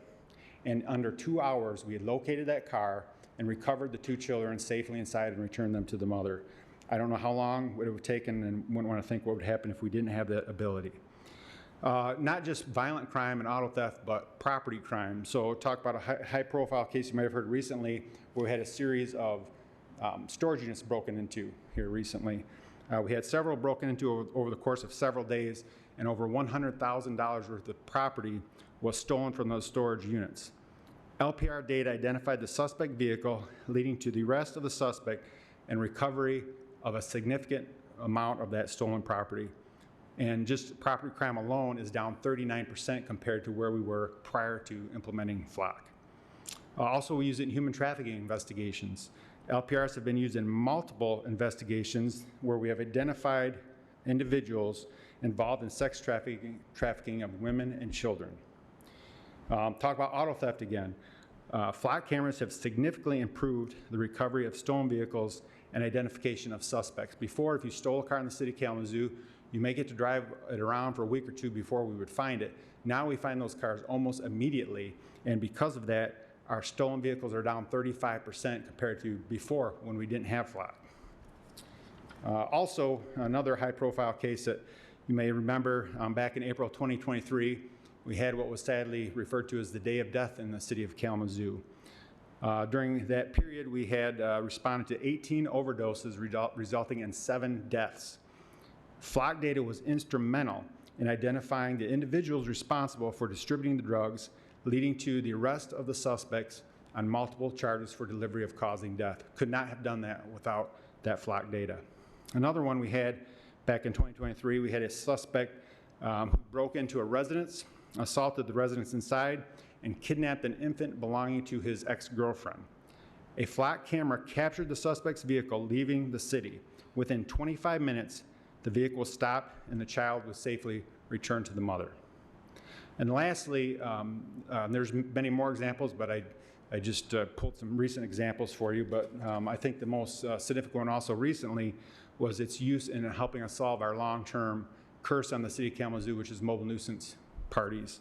and under 2 hours, we had located that car and recovered the 2 children safely inside and returned them to the mother. I don't know how long it would have taken and wouldn't want to think what would happen if we didn't have that ability. Not just violent crime and auto theft, but property crime. So talk about a high-profile case you may have heard recently where we had a series of storage units broken into here recently. We had several broken into over the course of several days, and over $100,000 worth of property was stolen from those storage units. LPR data identified the suspect vehicle, leading to the arrest of the suspect and recovery of a significant amount of that stolen property. And just property crime alone is down 39% compared to where we were prior to implementing Flock. Also, we use it in human trafficking investigations. LPRs have been used in multiple investigations where we have identified individuals involved in sex trafficking of women and children. Talk about auto theft again. Flock cameras have significantly improved the recovery of stolen vehicles and identification of suspects. Before, if you stole a car in the city of Kalamazoo, you may get to drive it around for a week or two before we would find it. Now we find those cars almost immediately, and because of that, our stolen vehicles are down 35% compared to before when we didn't have flock. Also, another high-profile case that you may remember, back in April 2023, we had what was sadly referred to as the Day of Death in the city of Kalamazoo. During that period, we had responded to 18 overdoses resulting in 7 deaths. Flock data was instrumental in identifying the individuals responsible for distributing the drugs, leading to the arrest of the suspects on multiple charges for delivery of causing death. Could not have done that without that flock data. Another one we had back in 2023, we had a suspect who broke into a residence, assaulted the residents inside, and kidnapped an infant belonging to his ex-girlfriend. A flock camera captured the suspect's vehicle leaving the city. Within 25 minutes, the vehicle was stopped and the child was safely returned to the mother. And lastly, there's many more examples, but I just pulled some recent examples for you, but I think the most significant one also recently was its use in helping us solve our long-term curse on the city of Kalamazoo, which is mobile nuisance parties.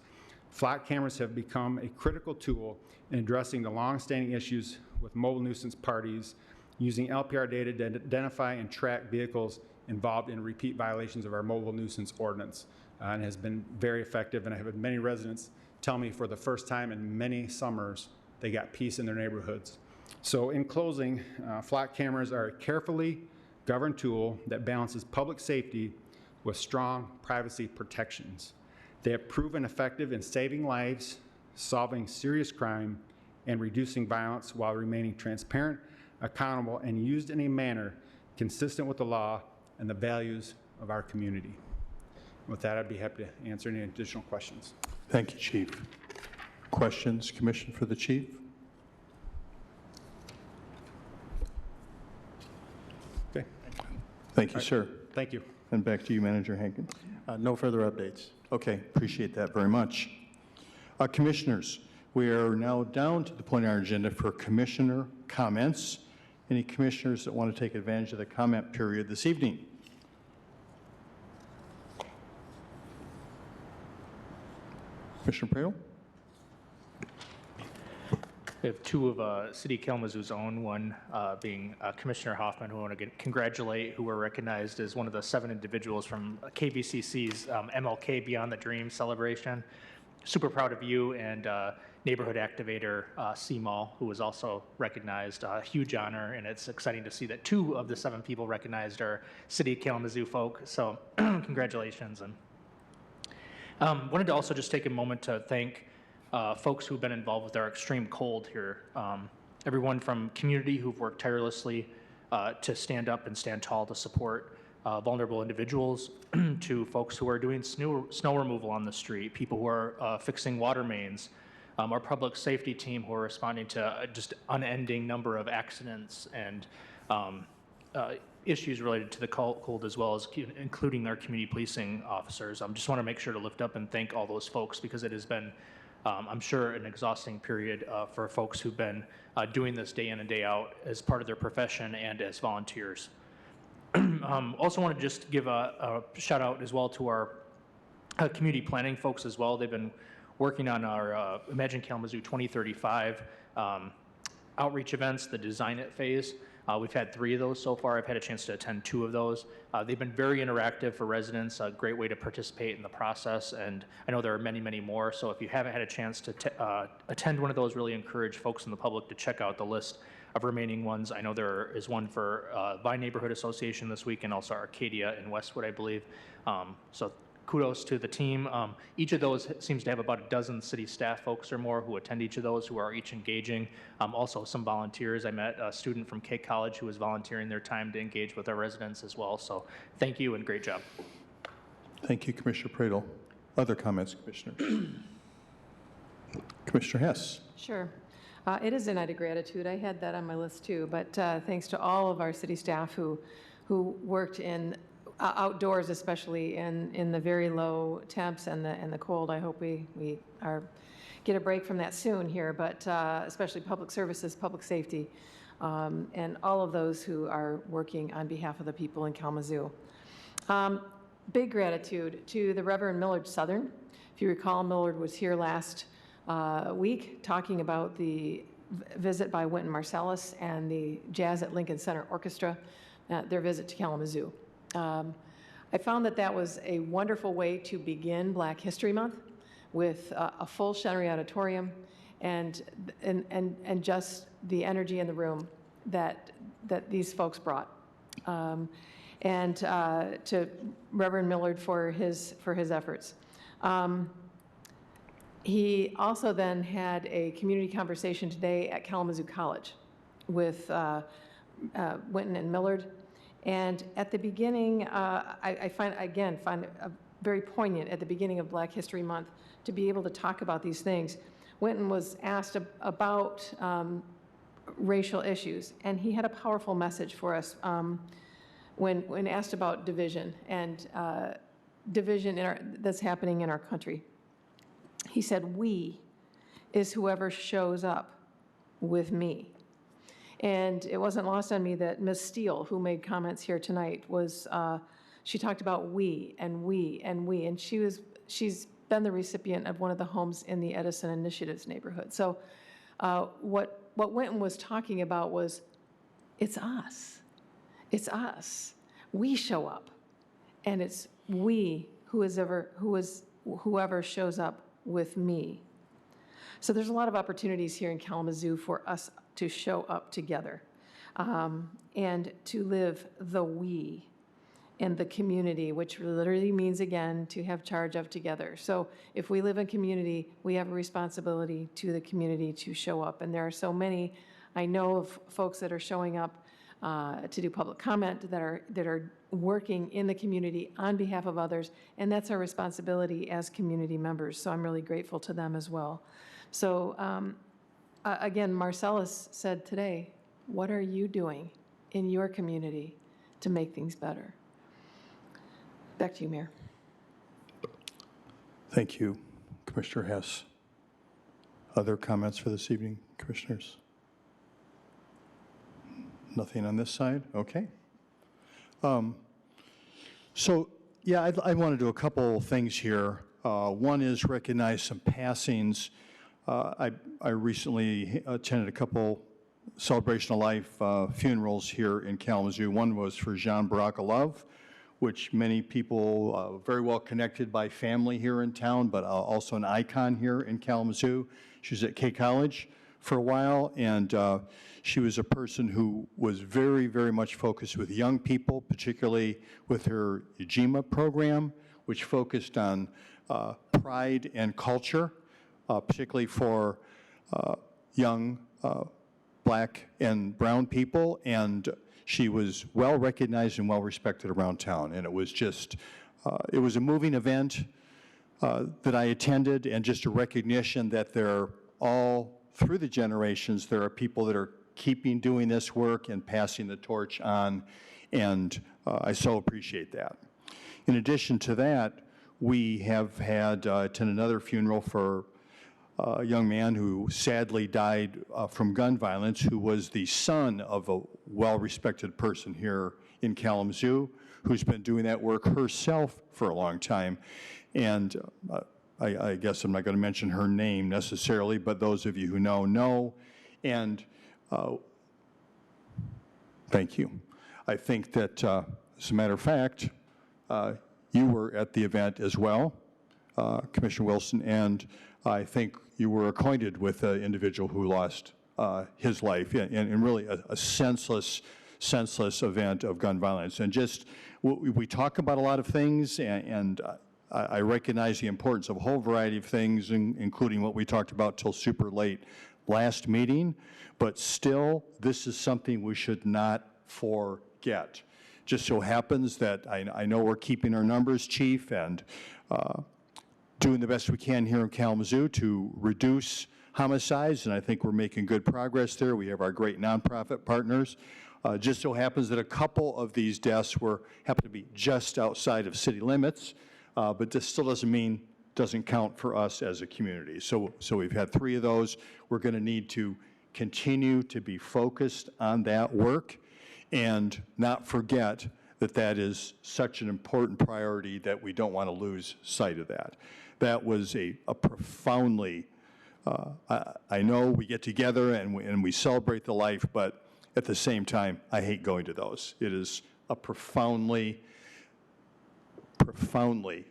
Flock cameras have become a critical tool in addressing the long-standing issues with mobile nuisance parties, using LPR data to identify and track vehicles involved in repeat violations of our mobile nuisance ordinance, and has been very effective. And I have had many residents tell me for the first time in many summers they got peace in their neighborhoods. So in closing, flock cameras are a carefully governed tool that balances public safety with strong privacy protections. They have proven effective in saving lives, solving serious crime, and reducing violence while remaining transparent, accountable, and used in a manner consistent with the law and the values of our community. With that, I'd be happy to answer any additional questions. Thank you, Chief. Questions, Commission, for the Chief? Okay. Thank you, sir. Thank you. And back to you, Manager Hankins. No further updates. Okay, appreciate that very much. Commissioners, we are now down to the point on our agenda for commissioner comments. Any commissioners that want to take advantage of the comment period this evening? Commissioner Praedel? We have two of City of Kalamazoo's own, one being Commissioner Hoffman, who I want to congratulate, who were recognized as one of the 7 individuals from KVCC's MLK Beyond the Dream celebration. Super proud of you, and neighborhood activator C-Mall, who was also recognized. A huge honor, and it's exciting to see that 2 of the 7 people recognized are City of Kalamazoo folk, so congratulations. And wanted to also just take a moment to thank folks who've been involved with our extreme cold here. Everyone from community who've worked tirelessly to stand up and stand tall to support vulnerable individuals, to folks who are doing snow removal on the street, people who are fixing water mains, our public safety team who are responding to just unending number of accidents and issues related to the cold, as well as including our community policing officers. Just want to make sure to lift up and thank all those folks, because it has been I'm sure an exhausting period for folks who've been doing this day in and day out as part of their profession and as volunteers. Also want to just give a shout out as well to our community planning folks as well. They've been working on our Imagine Kalamazoo 2035 outreach events, the Design It phase. We've had 3 of those so far. I've had a chance to attend 2 of those. They've been very interactive for residents, a great way to participate in the process, and I know there are many, many more, so if you haven't had a chance to attend one of those, really encourage folks in the public to check out the list of remaining ones. I know there is one for Vine Neighborhood Association this week, and also Arcadia in Westwood, I believe. So kudos to the team. Each of those seems to have about a dozen city staff folks or more who attend each of those, who are each engaging. Also some volunteers. I met a student from K College who was volunteering their time to engage with our residents as well. So thank you and great job. Thank you, Commissioner Praedel. Other comments, Commissioners? Commissioner Hess. Sure. It is a night of gratitude. I had that on my list too, but thanks to all of our city staff who worked in outdoors, especially in the very low temps and the cold. I hope we get a break from that soon here, but especially public services, public safety, and all of those who are working on behalf of the people in Kalamazoo. Big gratitude to the Reverend Millard Southern. If you recall, Millard was here last week talking about the visit by Wynton Marsalis and the Jazz at Lincoln Center Orchestra, their visit to Kalamazoo. I found that was a wonderful way to begin Black History Month with a full Chenery Auditorium and just the energy in the room that these folks brought. And to Reverend Millard for his efforts. He also then had a community conversation today at Kalamazoo College with Wynton and Millard. And at the beginning, I find it very poignant at the beginning of Black History Month to be able to talk about these things. Wynton was asked about racial issues, and he had a powerful message for us when asked about division and division that's happening in our country. He said, "We is whoever shows up with me." And it wasn't lost on me that Ms. Steele, who made comments here tonight, she talked about we and we and we, and she's been the recipient of one of the homes in the Edison Initiatives neighborhood. So what Wynton was talking about was, it's us. It's us. We show up, and it's we whoever shows up with me. So there's a lot of opportunities here in Kalamazoo for us to show up together and to live the we in the community, which literally means, again, to have charge of together. So if we live in community, we have a responsibility to the community to show up. And there are so many, I know of folks that are showing up to do public comment that are working in the community on behalf of others, and that's our responsibility as community members. So I'm really grateful to them as well. So again, Marcellus said today, what are you doing in your community to make things better? Back to you, Mayor. Thank you, Commissioner Hess. Other comments for this evening, Commissioners? Nothing on this side? Okay. So, yeah, I want to do a couple things here. One is recognize some passings. I recently attended a couple celebration of life funerals here in Kalamazoo. One was for Jean Barakalov, which many people very well connected by family here in town, but also an icon here in Kalamazoo. She was at K College for a while, and she was a person who was very, very much focused with young people, particularly with her Ujima program, which focused on pride and culture, particularly for young Black and brown people, and she was well recognized and well respected around town. And it was just, it was a moving event that I attended, and just a recognition that they're all, through the generations, there are people that are doing this work and passing the torch on, and I so appreciate that. In addition to that, we have had attended another funeral for a young man who sadly died from gun violence, who was the son of a well-respected person here in Kalamazoo, who's been doing that work herself for a long time. And I guess I'm not going to mention her name necessarily, but those of you who know. And thank you. I think that, as a matter of fact, you were at the event as well, Commissioner Wilson, and I think you were acquainted with the individual who lost his life in really a senseless event of gun violence. And just, we talk about a lot of things, and I recognize the importance of a whole variety of things, including what we talked about till super late last meeting, but still, this is something we should not forget. Just so happens that I know we're keeping our numbers, Chief, and doing the best we can here in Kalamazoo to reduce homicides, and I think we're making good progress there. We have our great nonprofit partners. Just so happens that a couple of these deaths happen to be just outside of city limits, but this still doesn't count for us as a community. So we've had 3 of those. We're going to need to continue to be focused on that work and not forget that that is such an important priority that we don't want to lose sight of that. That was a profoundly, I know we get together and we celebrate the life, but at the same time, I hate going to those. It is a profoundly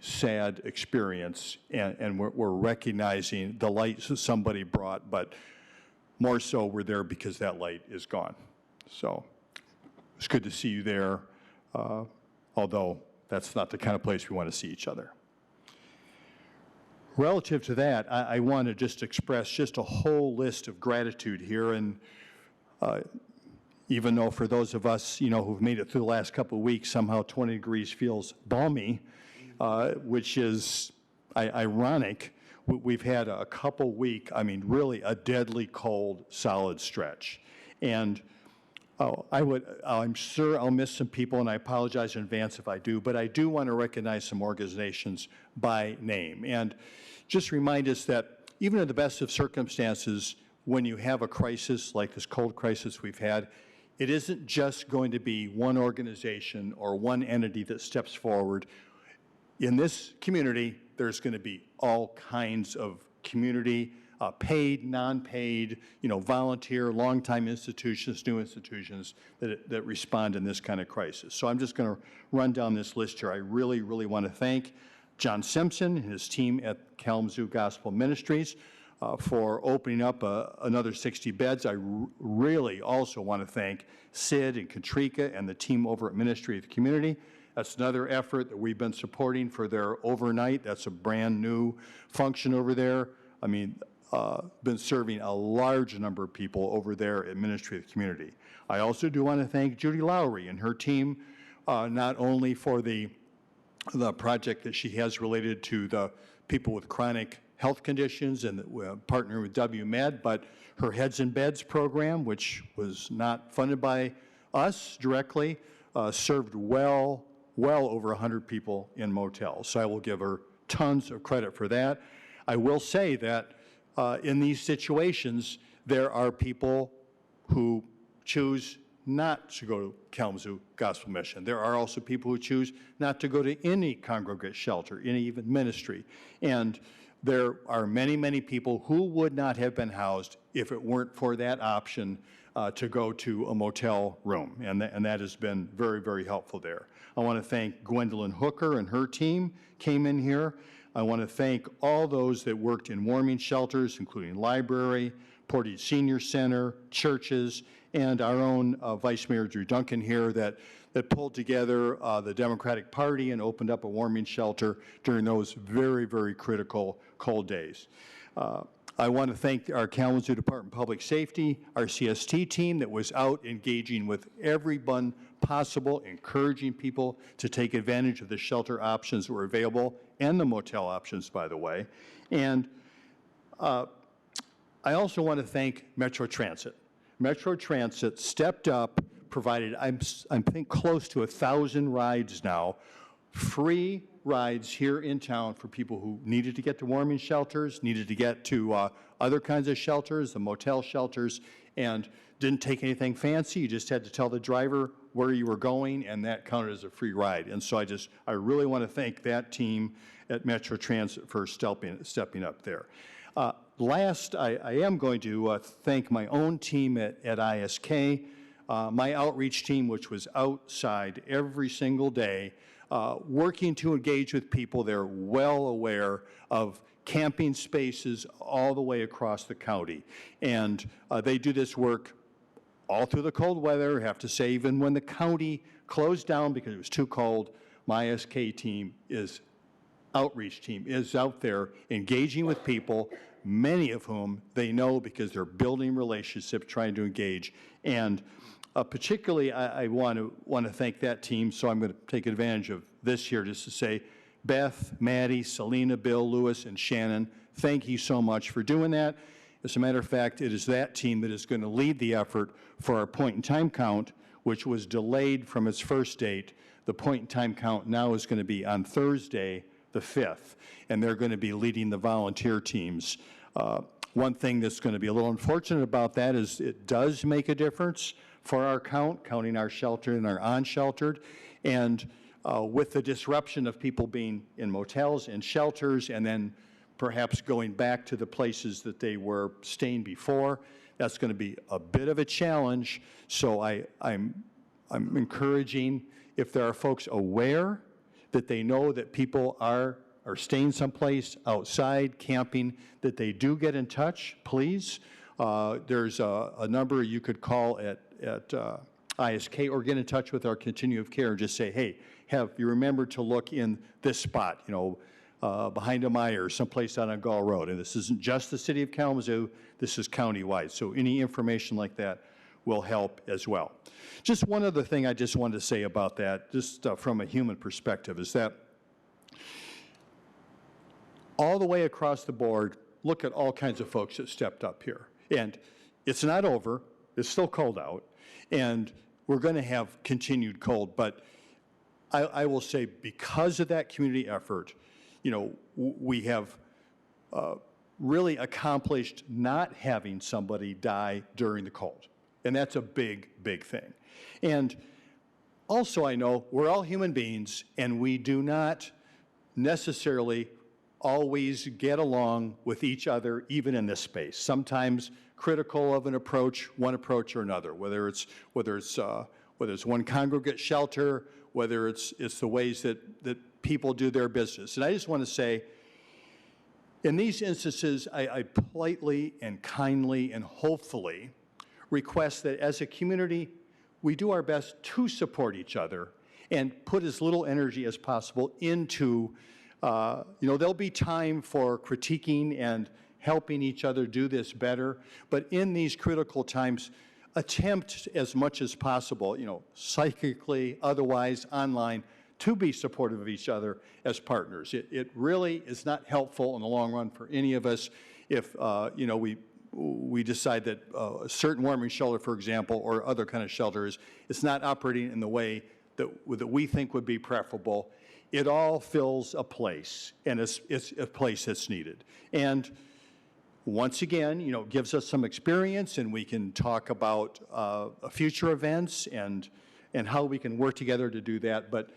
sad experience, and we're recognizing the light somebody brought, but more so we're there because that light is gone. So it's good to see you there, although that's not the kind of place we want to see each other. Relative to that, I want to just express just a whole list of gratitude here, and even though for those of us, who've made it through the last couple of weeks, somehow 20 degrees feels balmy, which is ironic. We've had a couple week, really a deadly cold, solid stretch. And I'm sure I'll miss some people, and I apologize in advance if I do, but I do want to recognize some organizations by name. And just remind us that even in the best of circumstances, when you have a crisis like this cold crisis we've had, it isn't just going to be one organization or one entity that steps forward. In this community, there's going to be all kinds of community, paid, non-paid, volunteer, longtime institutions, new institutions that respond in this kind of crisis. So I'm just going to run down this list here. I really, really want to thank John Simpson and his team at Kalamazoo Gospel Ministries for opening up another 60 beds. I really also want to thank Sid and Katrika and the team over at Ministry of the Community. That's another effort that we've been supporting for their overnight. That's a brand new function over there. Been serving a large number of people over there at Ministry of the Community. I also do want to thank Judy Lowry and her team, not only for the project that she has related to the people with chronic health conditions and partnering with WMed, but her Heads in Beds program, which was not funded by us directly, served well over 100 people in motels. So I will give her tons of credit for that. I will say that in these situations, there are people who choose not to go to Kalamazoo Gospel Mission. There are also people who choose not to go to any congregate shelter, any even ministry. And there are many, many people who would not have been housed if it weren't for that option to go to a motel room. And that has been very, very helpful there. I want to thank Gwendolyn Hooker and her team came in here. I want to thank all those that worked in warming shelters, including library, Portage Senior Center, churches, and our own Vice Mayor Drew Duncan here that pulled together the Democratic Party and opened up a warming shelter during those very, very critical cold days. I want to thank our Kalamazoo Department of Public Safety, our CST team that was out engaging with everyone possible, encouraging people to take advantage of the shelter options that were available and the motel options, by the way. And I also want to thank Metro Transit. Metro Transit stepped up, provided, I think, close to 1,000 rides now, free rides here in town for people who needed to get to warming shelters, needed to get to other kinds of shelters, the motel shelters, and didn't take anything fancy. You just had to tell the driver where you were going, and that counted as a free ride. And so I really want to thank that team at Metro Transit for stepping up there. Last, I am going to thank my own team at ISK, my outreach team, which was outside every single day, working to engage with people. They're well aware of camping spaces all the way across the county. And they do this work all through the cold weather. I have to say, even when the county closed down because it was too cold, my ISK team outreach team is out there engaging with people, many of whom they know because they're building relationships, trying to engage. And particularly, I want to thank that team, so I'm going to take advantage of this here just to say, Beth, Maddie, Selena, Bill, Lewis, and Shannon, thank you so much for doing that. As a matter of fact, it is that team that is going to lead the effort for our point-in-time count, which was delayed from its first date. The point-in-time count now is going to be on Thursday, the 5th, and they're going to be leading the volunteer teams. One thing that's going to be a little unfortunate about that is it does make a difference for our count, counting our sheltered and our unsheltered, and with the disruption of people being in motels and shelters and then perhaps going back to the places that they were staying before, that's going to be a bit of a challenge. So I'm encouraging, if there are folks aware that they know that people are staying someplace outside, camping, that they do get in touch, please. There's a number you could call at ISK or get in touch with our continuum of care and just say, hey, have you remembered to look in this spot, you know, behind a Meyer, someplace out on Gall Road. And this isn't just the city of Kalamazoo, this is countywide. So any information like that will help as well. Just one other thing I just wanted to say about that, just from a human perspective, is that all the way across the board, look at all kinds of folks that stepped up here. And it's not over, it's still cold out, and we're going to have continued cold, but I will say because of that community effort, you know, we have really accomplished not having somebody die during the cold. And that's a big, big thing. And also I know we're all human beings and we do not necessarily always get along with each other, even in this space. Sometimes critical of an approach, one approach or another, whether it's one congregate shelter, whether it's the ways that people do their business. And I just want to say, in these instances, I politely and kindly and hopefully request that as a community, we do our best to support each other and put as little energy as possible into, there'll be time for critiquing and helping each other do this better, but in these critical times, attempt as much as possible, psychically, otherwise, online, to be supportive of each other as partners. It really is not helpful in the long run for any of us if, we decide that a certain warming shelter, for example, or other kind of shelters, it's not operating in the way that we think would be preferable. It all fills a place, and it's a place that's needed. And once again, gives us some experience, and we can talk about future events and how we can work together to do that. But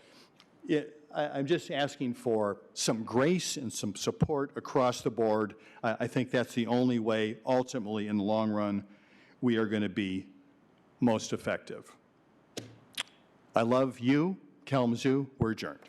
I'm just asking for some grace and some support across the board. I think that's the only way, ultimately, in the long run, we are going to be most effective. I love you, Kalamazoo. We're adjourned.